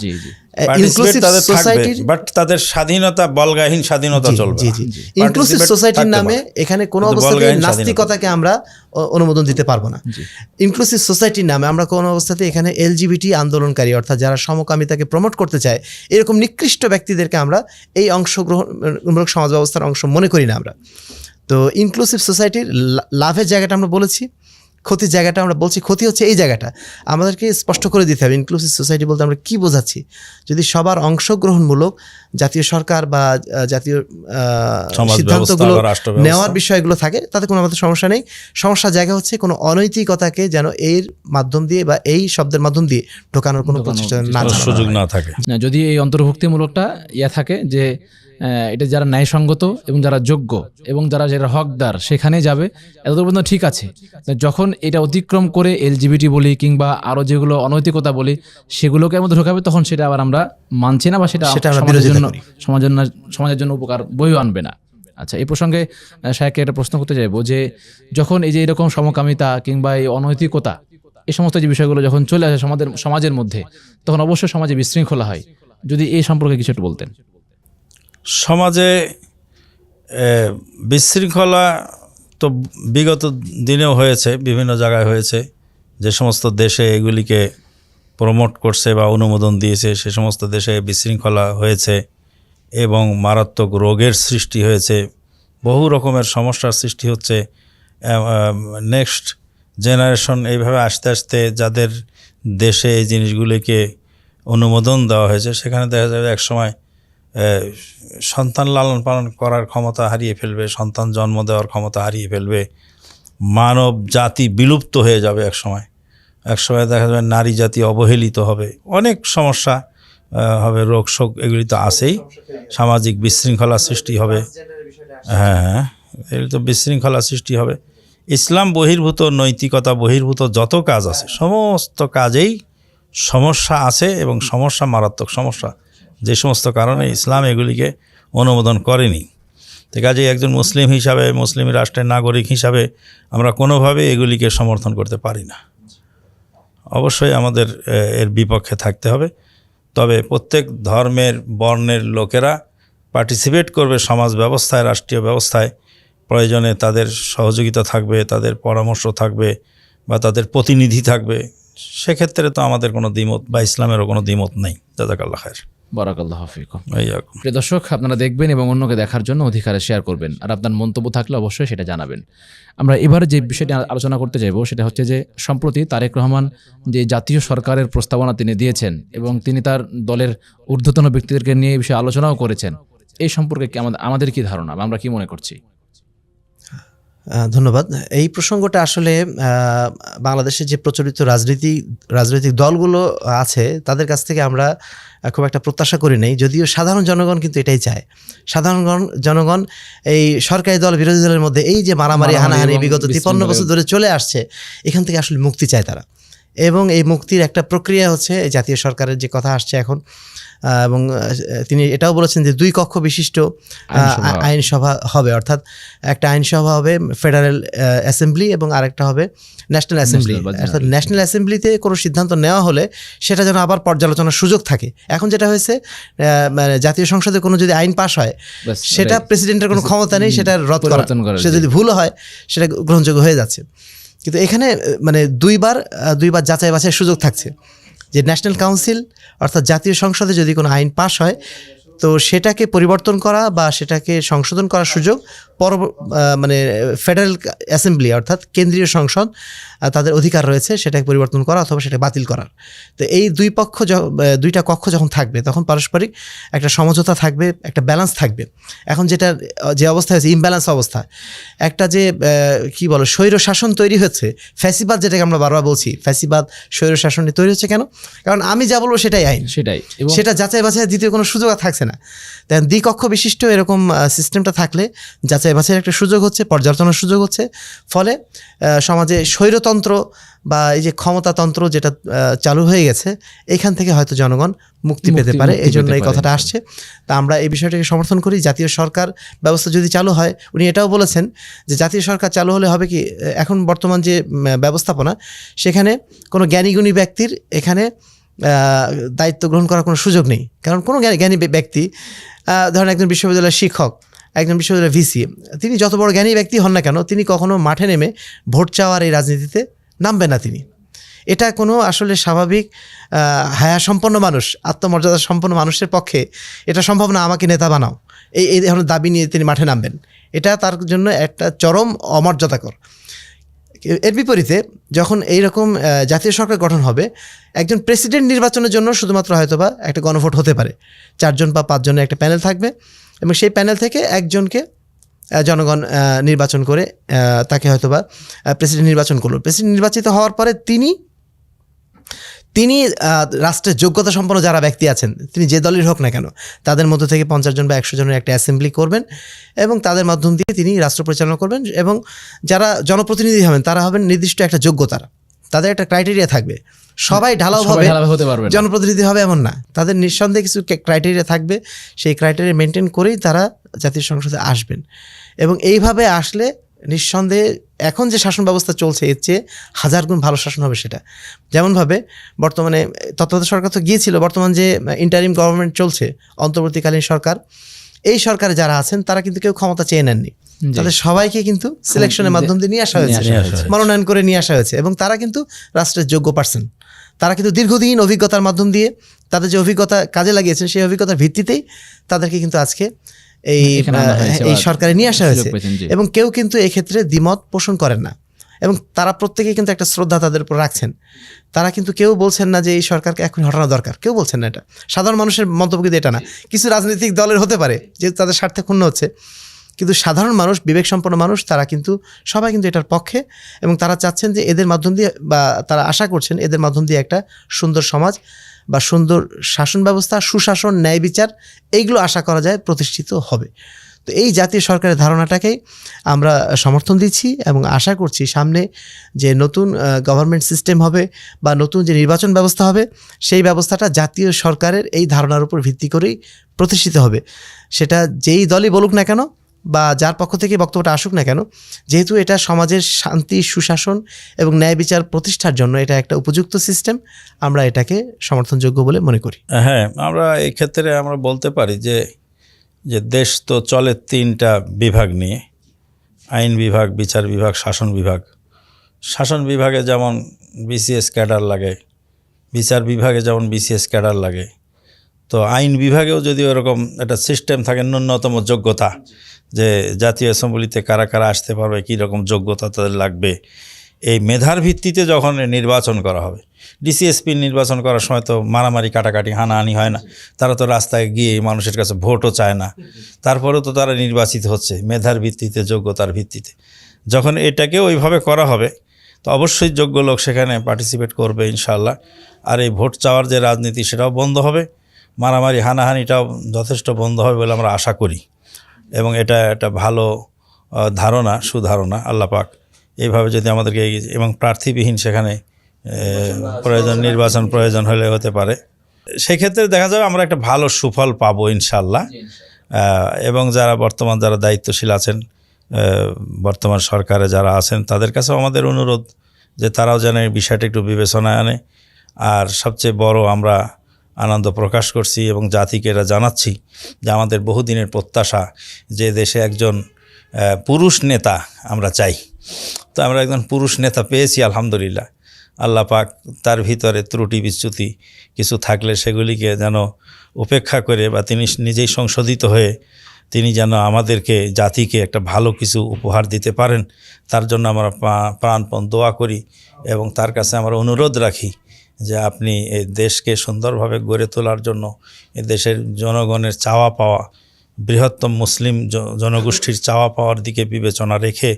ইনক্লুসিভ সোসাইটির বাট তাদের স্বাধীনতা, বলগাহীন স্বাধীনতা চলবে। ইনক্লুসিভ সোসাইটির নামে এখানে কোনো অবস্থাতে নাস্তিকতাকে আমরা অনুমোদন দিতে পারবো না। ইনক্লুসিভ সোসাইটির নামে আমরা কোনো অবস্থাতে এখানে LGBT আন্দোলনকারী, অর্থাৎ যারা সমকামিতাকে প্রমোট করতে চায়, এরকম নিকৃষ্ট ব্যক্তিদেরকে আমরা এই অংশগ্রহণমূলক সমাজ ব্যবস্থার অংশ মনে করি না আমরা। তো ইনক্লুসিভ সোসাইটির লাভের জায়গাটা আমরা বলেছি, ক্ষতির জায়গাটা আমরা বলছি ক্ষতি হচ্ছে এই জায়গাটা আমাদেরকে স্পষ্ট করে দিতে হবে। ইনক্লুসিভ সোসাইটি বলতে আমরা কি বোঝাচ্ছি? যদি সবার অংশগ্রহণমূলক জাতীয় সরকার বা জাতীয় সমাজ সিদ্ধান্তগুলো ব্যবস্থা বা রাষ্ট্র ব্যবস্থা। নেওয়ার বিষয়গুলো থাকে, তাতে কোনো আমাদের সমস্যা নেই। সমস্যার জায়গা হচ্ছে কোনো অনৈতিকতাকে যেন এর মাধ্যম দিয়ে বা এই শব্দের মাধ্যম দিয়ে ঢোকানোর কোনো প্রচেষ্টা না কোনো চালানো সুযোগ হয়। না থাকে। না, যদি এই অন্তর্ভুক্তিমূলকটা থাকে যে এটা যারা ন্যায়সঙ্গত এবং যারা যোগ্য এবং যারা হকদার সেখানে যাবে, এতদূর পর্যন্ত ঠিক আছে। যখন এটা অতিক্রম করে LGBT বলি কিংবা আরো যেগুলো অনৈতিকতা বলি সেগুলোকে মধ্যে ঢোকাবে, তখন সেটা আবার আমরা মানছি না বা সেটা আমরা সমাজের বিরোধিতা জন্য করি। সমাজের জন্য উপকার বইও আনবে না। আচ্ছা, এই প্রসঙ্গে শায়খকে একটা প্রশ্ন করতে চাইবো যে যখন এই যে এরকম সমকামিতা কিংবা এই অনৈতিকতা এই সমস্ত যে বিষয়গুলো যখন চলে আসে সমাজের মধ্যে, তখন অবশ্যই সমাজে বিশৃঙ্খলা হয়। যদি এই সম্পর্কে কিছু একটু বলতেন। সমাজে বিশৃঙ্খলা তো বিগত দিনেও হয়েছে, বিভিন্ন জায়গায় হয়েছে। যে সমস্ত দেশে এগুলিকে প্রমোট করছে বা অনুমোদন দিয়েছে সে সমস্ত দেশে বিশৃঙ্খলা হয়েছে এবং মারাত্মক রোগের সৃষ্টি হয়েছে, বহু রকমের সমস্যার সৃষ্টি হচ্ছে। নেক্সট জেনারেশন এইভাবে আস্তে আস্তে যাদের দেশে এই জিনিসগুলিকে অনুমোদন দেওয়া হয়েছে, সেখানে দেখা যাবে একসময় সন্তান লালন পালন করার ক্ষমতা হারিয়ে ফেলবে, সন্তান জন্ম দেওয়ার ক্ষমতা হারিয়ে ফেলবে, মানব জাতি বিলুপ্ত হয়ে যাবে একসময় দেখা যাবে নারী জাতি অবহেলিত হবে, অনেক সমস্যা হবে, রোগ শোক এগুলি তো আছেই, সামাজিক বিশৃঙ্খলা সৃষ্টি হবে। হ্যাঁ, এগুলি তো বিশৃঙ্খলা সৃষ্টি হবে। ইসলাম বহির্ভূত, নৈতিকতা বহির্ভূত যত কাজ আছে সমস্ত কাজেই সমস্যা আছে এবং সমস্যা মারাত্মক সমস্যা, যে সমস্ত কারণে ইসলাম এগুলিকে অনুমোদন করেনি। তো কাজেই একজন মুসলিম হিসাবে, মুসলিম রাষ্ট্রের নাগরিক হিসাবে আমরা কোনোভাবে এগুলিকে সমর্থন করতে পারি না। অবশ্যই আমাদের এর বিপক্ষে থাকতে হবে। তবে প্রত্যেক ধর্মের বর্ণের লোকেরা পার্টিসিপেট করবে সমাজ ব্যবস্থায়, রাষ্ট্রীয় ব্যবস্থায়। প্রয়োজনে তাদের সহযোগিতা থাকবে, তাদের পরামর্শ থাকবে বা তাদের প্রতিনিধি থাকবে। সেক্ষেত্রে তো আমাদের কোনো দ্বিমত বা ইসলামেরও কোনো দ্বিমত নেই। জাযাকাল্লাহ খায়র। বারাকাল্লাহু ফিকুম। এইরকম। প্রিয় দর্শক, আপনারা দেখবেন এবং অন্যকে দেখার জন্য অধিকারে শেয়ার করবেন, আর আপনার মন্তব্য থাকলে অবশ্যই সেটা জানাবেন। আমরা এবারে যে বিষয়টি আলোচনা করতে চাইব সেটা হচ্ছে যে সম্প্রতি তারেক রহমান যে জাতীয় সরকারের প্রস্তাবনা তিনি দিয়েছেন এবং তিনি তার দলের ঊর্ধ্বতন ব্যক্তিদেরকে নিয়ে এই বিষয়ে আলোচনাও করেছেন, এই সম্পর্কে কি আমাদের কি ধারণা, আমরা কি মনে করছি? ধন্যবাদ। এই প্রসঙ্গটা আসলে বাংলাদেশে যে প্রচলিত রাজনৈতিক দলগুলো আছে তাদের কাছ থেকে আমরা খুব একটা প্রত্যাশা করি নাই, যদিও সাধারণ জনগণ কিন্তু এটাই চায়। সাধারণ জনগণ এই সরকারি দল বিরোধী দলের মধ্যে এই যে মারামারি হানাহানি বিগত 53 বছর ধরে চলে আসছে, এখান থেকে আসলে মুক্তি চায় তারা। এবং এই মুক্তির একটা প্রক্রিয়া হচ্ছে এই জাতীয় সরকারের যে কথা আসছে এখন, এবং তিনি এটাও বলেছেন যে 2 কক্ষ বিশিষ্ট আইনসভা হবে, অর্থাৎ একটা আইনসভা হবে ফেডারেল অ্যাসেম্বলি এবং আরেকটা হবে ন্যাশনাল অ্যাসেম্বলি। অর্থাৎ ন্যাশনাল অ্যাসেম্বলিতে কোনো সিদ্ধান্ত নেওয়া হলে সেটা যেন আবার পর্যালোচনার সুযোগ থাকে। এখন যেটা হয়েছে, মানে জাতীয় সংসদে কোনো যদি আইন পাশ হয় সেটা প্রেসিডেন্টের কোনো ক্ষমতা নেই সেটা রদ করা, সে যদি ভুল হয় সেটা গ্রহণযোগ্য হয়ে যাচ্ছে। কিন্তু এখানে মানে দুইবার যাচাই বাছাইয়ের সুযোগ থাকছে, যে ন্যাশনাল কাউন্সিল অর্থাৎ জাতীয় সংসদে যদি কোনো আইন পাশ হয় তো সেটাকে পরিবর্তন করা বা সেটাকে সংশোধন করার সুযোগ মানে ফেডারেল অ্যাসেম্বলি অর্থাৎ কেন্দ্রীয় সংসদ তাদের অধিকার রয়েছে সেটাকে পরিবর্তন করা অথবা সেটা বাতিল করার। তো এই দুইটা কক্ষ যখন থাকবে তখন পারস্পরিক একটা সমঝোতা থাকবে, একটা ব্যালেন্স থাকবে। এখন যে অবস্থা হয়েছে ইমব্যালেন্স অবস্থা, একটা যে কি বলো স্বৈর শাসন তৈরি হচ্ছে, ফ্যাসিবাদ যেটাকে আমরা বারবার বলছি, ফ্যাসিবাদ স্বৈর শাসন তৈরি হচ্ছে কেন? কারণ আমি যা বলবো সেটাই আইন, সেটা যাচাই বাছাই দ্বিতীয় কোনো সুযোগ আর থাকছে না। তাই দ্বিকক্ষ বিশিষ্ট এরকম সিস্টেমটা থাকলে যাচাই বাছাইয়ের একটা সুযোগ হচ্ছে, পর্যালোচনার সুযোগ হচ্ছে। ফলে সমাজে স্বৈরতন্ত্র বা এই যে ক্ষমতাতন্ত্র যেটা চালু হয়ে গেছে এখান থেকে হয়তো জনগণ মুক্তি পেতে পারে, এই জন্য এই কথাটা আসছে। তা আমরা এই বিষয়টাকে সমর্থন করি। জাতীয় সরকার ব্যবস্থা যদি চালু হয়, উনি এটাও বলেছেন যে জাতীয় সরকার চালু হলে হবে কি, এখন বর্তমান যে ব্যবস্থাপনা সেখানে কোনো জ্ঞানীগুণী ব্যক্তির এখানে দায়িত্ব গ্রহণ করার কোনো সুযোগ নেই। কারণ কোনো জ্ঞানী ব্যক্তি, ধরেন একজন বিশ্ববিদ্যালয়ের শিক্ষক, একজন বিশ্ববিদ্যালয়ের ভিসি, তিনি যত বড় জ্ঞানী ব্যক্তি হন না কেন, তিনি কখনো মাঠে নেমে ভোট চাওয়ার এই রাজনীতিতে নামবে না। এটা কোনো আসলে স্বাভাবিক হায়া সম্পন্ন মানুষ, আত্মমর্যাদা সম্পন্ন মানুষের পক্ষে এটা সম্ভব না। আমাকে নেতা বানাও, এই ধরনের দাবি নিয়ে তিনি মাঠে নামবেন, এটা তার জন্য একটা চরম অমর্যাদাকর। এর বিপরীতে যখন এইরকম জাতীয় সরকার গঠন হবে, একজন প্রেসিডেন্ট নির্বাচনের জন্য শুধুমাত্র হয়তোবা একটা গণভোট হতে পারে, 4 জন বা 5 জনের একটা প্যানেল থাকবে এবং সেই প্যানেল থেকে একজনকে জনগণ নির্বাচন করে তাকে হয়তোবা প্রেসিডেন্ট নির্বাচন করলো। প্রেসিডেন্ট নির্বাচিত হওয়ার পরে তিনি রাষ্ট্রের যোগ্যতা সম্পন্ন যারা ব্যক্তি আছেন, তিনি যে দলের হোক না কেন, তাদের মধ্য থেকে 50 জন বা 100 জনের একটা অ্যাসেম্বলি করবেন এবং তাদের মাধ্যম দিয়ে তিনি রাষ্ট্র পরিচালনা করবেন। এবং যারা জনপ্রতিনিধি হবেন তারা হবেন নির্দিষ্ট একটা যোগ্যতার, তাদের একটা ক্রাইটেরিয়া থাকবে। সবাই ঢালাওভাবে হতে পারবে না, জনপ্রতিনিধি হবে এমন না, তাদের নিঃসন্দেহে কিছু ক্রাইটেরিয়া থাকবে, সেই ক্রাইটেরিয়া মেনটেন করেই তারা জাতীয় সংসদে আসবেন। এবং এইভাবে আসলে নিঃসন্দেহে এখন যে শাসন ব্যবস্থা চলছে এর চেয়ে 1000 গুণ ভালো শাসন হবে সেটা। যেমনভাবে বর্তমানে তত্ত্বাবধায়ক সরকার তো গিয়েছিল, বর্তমান যে ইন্টারিম গভর্নমেন্ট চলছে, অন্তর্বর্তীকালীন সরকার, এই সরকারে যারা আছেন তারা কিন্তু কেউ ক্ষমতা চেয়ে নেননি, তাদের সবাইকে কিন্তু সিলেকশনের মাধ্যম দিয়ে নিয়ে আসা হয়েছে, মনোনয়ন করে নিয়ে আসা হয়েছে এবং তারা কিন্তু রাষ্ট্রের যোগ্য পার্সন। তারা কিন্তু দীর্ঘদিন অভিজ্ঞতার মাধ্যম দিয়ে তাদের যে অভিজ্ঞতা কাজে লাগিয়েছেন সেই অভিজ্ঞতার ভিত্তিতেই তাদেরকে কিন্তু আজকে এই সরকারে নিয়ে আসা হয়েছে এবং কেউ কিন্তু এক্ষেত্রে দ্বিমত পোষণ করেন না এবং তারা প্রত্যেকেই কিন্তু একটা শ্রদ্ধা তাদের উপর রাখছেন। তারা কিন্তু কেউ বলছেন না যে এই সরকারকে এখন হটানো দরকার, কেউ বলছেন না। এটা সাধারণ মানুষের মন্তব্য কিন্তু এটা না, কিছু রাজনৈতিক দলের হতে পারে যেহেতু তাদের স্বার্থে ক্ষুণ্ণ হচ্ছে, কিন্তু সাধারণ মানুষ, বিবেক সম্পন্ন মানুষ, তারা কিন্তু সবাই কিন্তু এটার পক্ষে এবং তারা চাচ্ছেন যে এদের মাধ্যম দিয়ে বা তারা আশা করছেন এদের মাধ্যম দিয়ে একটা সুন্দর সমাজ বা সুন্দর শাসন ব্যবস্থা, সুশাসন, ন্যায় বিচার, এইগুলো আশা করা যায় প্রতিষ্ঠিত হবে। তো এই জাতীয় সরকারের ধারণাটাকেই আমরা সমর্থন দিচ্ছি এবং আশা করছি সামনে যে নতুন গভর্নমেন্ট সিস্টেম হবে বা নতুন যে নির্বাচন ব্যবস্থা হবে, সেই ব্যবস্থাটা জাতীয় সরকারের এই ধারণার উপর ভিত্তি করেই প্রতিষ্ঠিত হবে। সেটা যেই দলই বলুক না কেন বা যার পক্ষ থেকে বক্তব্যটা আসুক না কেন, যেহেতু এটা সমাজের শান্তি, সুশাসন এবং ন্যায় বিচার প্রতিষ্ঠার জন্য এটা একটা উপযুক্ত সিস্টেম, আমরা এটাকে সমর্থনযোগ্য বলে মনে করি। হ্যাঁ, আমরা এই ক্ষেত্রে আমরা বলতে পারি যে দেশ তো চলে 3টা বিভাগ নিয়ে, আইন বিভাগ, বিচার বিভাগ, শাসন বিভাগ। শাসন বিভাগে যেমন বিসিএস ক্যাডার লাগে, বিচার বিভাগে যেমন বিসিএস ক্যাডার লাগে, তো আইন বিভাগেও যদি ওরকম একটা সিস্টেম থাকে, ন্যূনতম যোগ্যতা, যে জাতীয় অ্যাসেম্বলিতে কারা কারা আসতে পারবে, কী রকম যোগ্যতা তাদের লাগবে, এই মেধার ভিত্তিতে যখন নির্বাচন করা হবে। ডিসিএসপি নির্বাচন করার সময় তো মারামারি, কাটাকাটি, হানাহানি হয় না, তারা তো রাস্তায় গিয়ে মানুষের কাছে ভোটও চায় না, তারপরেও তো তারা নির্বাচিত হচ্ছে মেধার ভিত্তিতে, যোগ্যতার ভিত্তিতে। যখন এটাকে ওইভাবে করা হবে তো অবশ্যই যোগ্য লোক সেখানে পার্টিসিপেট করবে ইনশাআল্লাহ। আর এই ভোট চাওয়ার যে রাজনীতি সেটাও বন্ধ হবে, মারামারি, হানাহানিটাও যথেষ্ট বন্ধ হবে বলে আমরা আশা করি এবং এটা একটা ভালো ধারণা, সুধারণা। আল্লাহ পাক এইভাবে যদি আমাদেরকে, এবং প্রার্থীবিহীন সেখানে নির্বাচন প্রয়োজন হলে হতে পারে, সেক্ষেত্রে দেখা যাবে আমরা একটা ভালো সুফল পাবো ইনশাআল্লাহ। এবং যারা দায়িত্বশীল আছেন, বর্তমান সরকারে যারা আছেন, তাদের কাছেও আমাদের অনুরোধ যে তারাও যেন এই বিষয়টা একটু বিবেচনায় আনে। আর সবচেয়ে বড় আমরা আনন্দ প্রকাশ করছি এবং জাতিকে এটা জানাচ্ছি যে আমাদের বহুদিনের প্রত্যাশা যে দেশে একজন পুরুষ নেতা আমরা চাই, তো আমরা একজন পুরুষ নেতা পেয়েছি আলহামদুলিল্লাহ। আল্লাহ পাক তার ভিতরে ত্রুটি বিচ্যুতি কিছু থাকলে সেগুলিকে যেন উপেক্ষা করে বা তিনি নিজেই সংশোধিত হয়ে তিনি যেন আমাদেরকে, জাতিকে একটা ভালো কিছু উপহার দিতে পারেন, তার জন্য আমরা প্রাণপণ দোয়া করি এবং তার কাছে আমরা অনুরোধ রাখি যে আপনি এই দেশকে সুন্দরভাবে গড়ে তোলার জন্য এই দেশের জনগণের চাওয়া পাওয়া, বৃহত্তম মুসলিম জনগোষ্ঠীর চাওয়া পাওয়ার দিকে বিবেচনা রেখে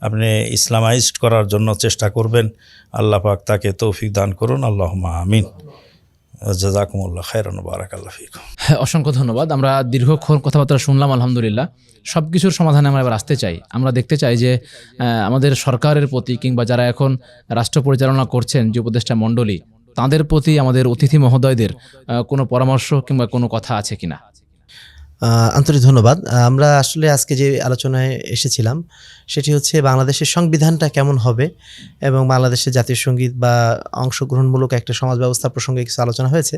আপনি ইসলামাইজড করার জন্য চেষ্টা করবেন। আল্লাহ পাক তাকে তৌফিক দান করুন, আল্লাহুম্মা আমিন। জাযাকুমুল্লাহ খাইরান, বারাকাল্লাহু ফীকুম। অসংখ্য ধন্যবাদ। আমরা দীর্ঘক্ষণ কথাবার্তা শুনলাম, আলহামদুলিল্লাহ। সব কিছুর সমাধানে আমরা এবার আসতে চাই। আমরা দেখতে চাই যে আমাদের সরকারের প্রতি কিংবা যারা এখন রাষ্ট্র পরিচালনা করছেন, যে উপদেষ্টা মণ্ডলী, তাদের প্রতি আমাদের অতিথি মহোদয়দের কোনো পরামর্শ কিংবা কোনো কথা আছে কিনা? আন্তরিক ধন্যবাদ। আমরা আসলে আজকে যে আলোচনায় এসেছিলাম সেটি হচ্ছে বাংলাদেশের সংবিধানটা কেমন হবে এবং বাংলাদেশের জাতীয় সঙ্গীত বা অংশগ্রহণমূলক একটা সমাজ ব্যবস্থা প্রসঙ্গে কিছু আলোচনা হয়েছে।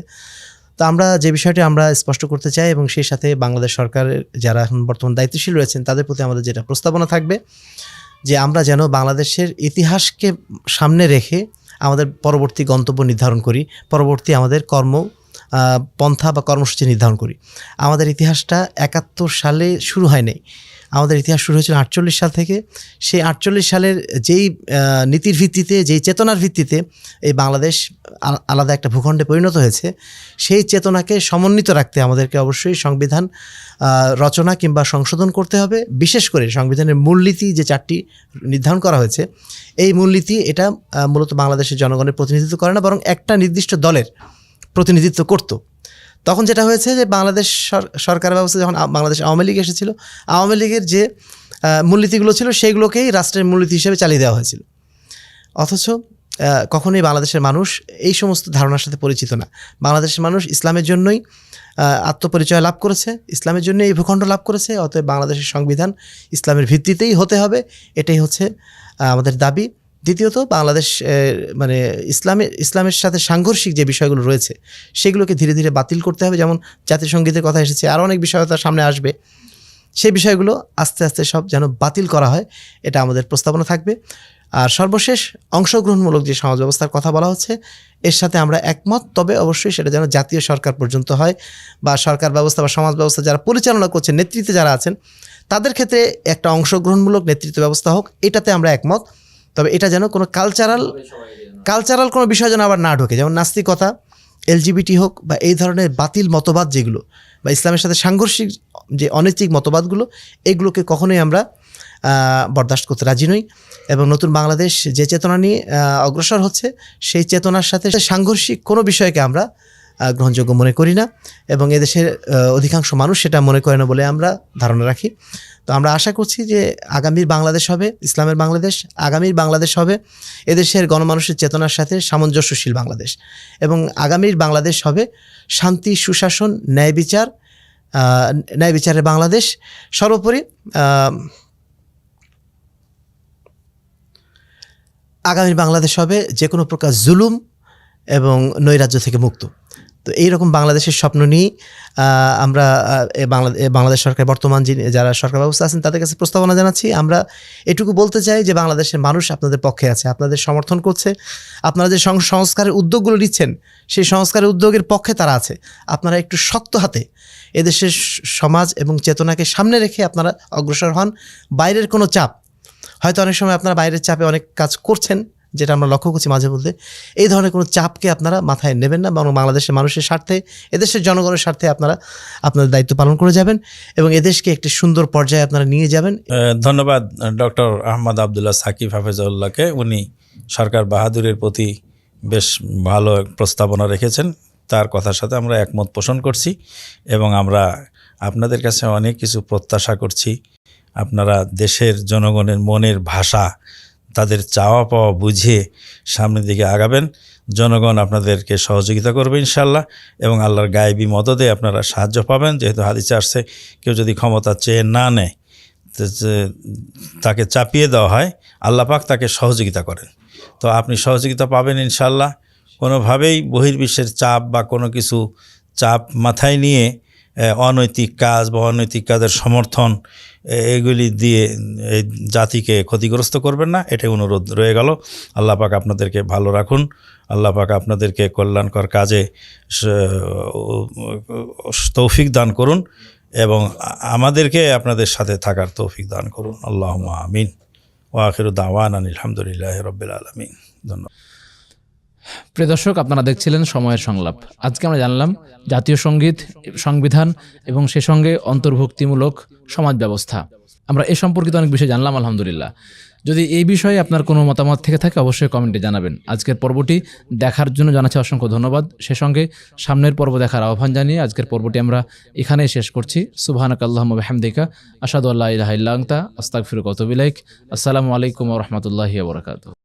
তো আমরা যে বিষয়টি আমরা স্পষ্ট করতে চাই এবং সেই সাথে বাংলাদেশ সরকারের যারা এখন বর্তমান দায়িত্বশীল রয়েছেন তাদের প্রতি আমাদের যেটা প্রস্তাবনা থাকবে যে আমরা যেন বাংলাদেশের ইতিহাসকে সামনে রেখে আমাদের পরবর্তী গন্তব্য নির্ধারণ করি, পরবর্তী আমাদের পন্থা বা কর্মসূচি নির্ধারণ করি। আমাদের ইতিহাসটা 71 সালে শুরু হয় নাই, আমাদের ইতিহাস শুরু হয়েছিল 48 সাল থেকে। সেই 48 সালের যেই নীতির ভিত্তিতে, যেই চেতনার ভিত্তিতে এই বাংলাদেশ আলাদা একটা ভূখণ্ডে পরিণত হয়েছে, সেই চেতনাকে সমন্বিত রাখতে আমাদেরকে অবশ্যই সংবিধান রচনা কিংবা সংশোধন করতে হবে। বিশেষ করে সংবিধানের মূলনীতি যে 4টি নির্ধারণ করা হয়েছে, এই মূলনীতি এটা মূলত বাংলাদেশের জনগণের প্রতিনিধিত্ব করে না, বরং একটা নির্দিষ্ট দলের প্রতিনিধিত্ব করত। তখন যেটা হয়েছে যে বাংলাদেশ সরকার ব্যবস্থা যখন বাংলাদেশ আওয়ামী লীগ এসেছিল, আওয়ামী লীগের যে মূলনীতিগুলো ছিল সেগুলোকেই রাষ্ট্রের মূলনীতি হিসেবে চালিয়ে দেওয়া হয়েছিল। অথচ কখনোই বাংলাদেশের মানুষ এই সমস্ত ধারণার সাথে পরিচিত না। বাংলাদেশের মানুষ ইসলামের জন্যই আত্মপরিচয় লাভ করেছে, ইসলামের জন্য এই ভূখণ্ড লাভ করেছে। অতএব বাংলাদেশের সংবিধান ইসলামের ভিত্তিতেই হতে হবে, এটাই হচ্ছে আমাদের দাবি। দ্বিতীয়ত, বাংলাদেশ মানে ইসলামের সাথে সাংঘর্ষিক যে বিষয়গুলো রয়েছে সেগুলোকে ধীরে ধীরে বাতিল করতে হবে। যেমন জাতীয় সংগীতের কথা এসেছে, আরও অনেক বিষয় তার সামনে আসবে, সেই বিষয়গুলো আস্তে আস্তে সব যেন বাতিল করা হয়, এটা আমাদের প্রস্তাবনা থাকবে। আর সর্বশেষ, অংশগ্রহণমূলক যে সমাজ ব্যবস্থার কথা বলা হচ্ছে, এর সাথে আমরা একমত। তবে অবশ্যই সেটা যেন জাতীয় সরকার পর্যন্ত হয়, বা সরকার ব্যবস্থা বা সমাজ ব্যবস্থা যারা পরিচালনা করছেন, নেতৃত্বে যারা আছেন, তাদের ক্ষেত্রে একটা অংশগ্রহণমূলক নেতৃত্ব ব্যবস্থা হোক, এটাতে আমরা একমত। তবে এটা যেন কোনো কালচারাল কোনো বিষয় যেন আবার না ঢোকে, যেমন নাস্তিকতা, এলজিবিটি হোক, বা এই ধরনের বাতিল মতবাদ যেগুলো, বা ইসলামের সাথে সাংঘর্ষিক যে অনৈতিক মতবাদগুলো, এগুলোকে কখনোই আমরা বরদাস্ত করতে রাজি নই। এবং নতুন বাংলাদেশ যে চেতনা নিয়ে অগ্রসর হচ্ছে, সেই চেতনার সাথে সাংঘর্ষিক কোনো বিষয়কে আমরা গ্রহণযোগ্য মনে করি না, এবং এদেশের অধিকাংশ মানুষ সেটা মনে করে না বলে আমরা ধারণা রাখি। তো আমরা আশা করছি যে আগামীর বাংলাদেশ হবে ইসলামের বাংলাদেশ, আগামীর বাংলাদেশ হবে এদেশের গণমানুষের চেতনার সাথে সামঞ্জস্যশীল বাংলাদেশ, এবং আগামীর বাংলাদেশ হবে শান্তি, সুশাসন, ন্যায় বিচারের বাংলাদেশ। সর্বোপরি আগামীর বাংলাদেশ হবে যে কোনো প্রকার জুলুম এবং নৈরাজ্য থেকে মুক্ত। তো এইরকম বাংলাদেশের স্বপ্ন নিয়ে আমরা বাংলাদেশ সরকার বর্তমান যারা সরকার ব্যবস্থা আছেন তাদের কাছে প্রস্তাবনা জানাচ্ছি। আমরা এটুকু বলতে চাই যে বাংলাদেশের মানুষ আপনাদের পক্ষে আছে, আপনাদের সমর্থন করছে। আপনারা যে সংস্কারের উদ্যোগগুলো নিচ্ছেন, সেই সংস্কারের উদ্যোগের পক্ষে তারা আছে। আপনারা একটু শক্ত হাতে এদেশের সমাজ এবং চেতনাকে সামনে রেখে আপনারা অগ্রসর হন। বাইরের কোনো চাপ, হয়তো অনেক সময় আপনারা বাইরের চাপে অনেক কাজ করছেন, যেটা আমরা লক্ষ্য করছি মাঝে মধ্যে, এই ধরনের কোনো চাপকে আপনারা মাথায় নেবেন না, বরং বাংলাদেশের মানুষের স্বার্থে, এদেশের জনগণের স্বার্থে আপনারা আপনাদের দায়িত্ব পালন করে যাবেন এবং এদেশকে একটি সুন্দর পর্যায়ে আপনারা নিয়ে যাবেন। ধন্যবাদ ডক্টর আহমদ আবদুল্লাহ সাকিব হাফেজাউল্লাহকে। উনি সরকার বাহাদুরের প্রতি বেশ ভালো প্রস্তাবনা রেখেছেন, তার কথার সাথে আমরা একমত পোষণ করছি এবং আমরা আপনাদের কাছে অনেক কিছু প্রত্যাশা করছি। আপনারা দেশের জনগণের মনের ভাষা, তাদের চাওয়া পাওয়া বুঝে সামনের দিকে আগাবেন। জনগণ আপনাদেরকে সহযোগিতা করবে ইনশাল্লাহ, এবং আল্লাহর গায়েবী মদদে আপনারা সাহায্য পাবেন। যেহেতু হাদিসে আসছে, কেউ যদি ক্ষমতা চেয়ে না নেয়, তাকে চাপিয়ে দেওয়া হয়, আল্লাহ পাক তাকে সহযোগিতা করেন। তো আপনি সহযোগিতা পাবেন ইনশাল্লাহ। কোনোভাবেই বহির্বিশ্বের চাপ বা কোনো কিছু চাপ মাথায় নিয়ে অনৈতিক কাজ বা অনৈতিক কাজের সমর্থন এগুলি দিয়ে এই জাতিকে ক্ষতিগ্রস্ত করবেন না, এটাই অনুরোধ রয়ে গেল। আল্লাহ পাক আপনাদেরকে ভালো রাখুন, আল্লাহ পাক আপনাদেরকে কল্যাণকর কাজে তৌফিক দান করুন এবং আমাদেরকে আপনাদের সাথে থাকার তৌফিক দান করুন। আল্লাহুম্মা আমিন। ওয়া আখিরু দাওয়ানা আলহামদুলিল্লাহি রাব্বিল আলামিন। ধন্যবাদ। প্রিয় দর্শক, আপনারা দেখছিলেন সময়ের সংলাপ। আজকে আমরা জানলাম জাতীয় সঙ্গীত, সংবিধান এবং সে সঙ্গে অন্তর্ভুক্তিমূলক সমাজ ব্যবস্থা। আমরা এ সম্পর্কিত অনেক বিষয় জানলাম আলহামদুলিল্লাহ। যদি এই বিষয়ে আপনার কোনো মতামত থেকে থাকে অবশ্যই কমেন্টে জানাবেন। আজকের পর্বটি দেখার জন্য জানাচ্ছি অসংখ্য ধন্যবাদ। সে সঙ্গে সামনের পর্ব দেখার আহ্বান জানিয়ে আজকের পর্বটি আমরা এখানেই শেষ করছি। সুবহানাকাল্লাহুম্মা ওয়া বিহামদিকা আশহাদু আল্লা ইলাহা ইল্লা আনতা আস্তাগফিরুকা ওয়া আতুবু ইলাইক। আসসালামু আলাইকুম ওয়া রাহমাতুল্লাহি ওয়া বারাকাতুহু।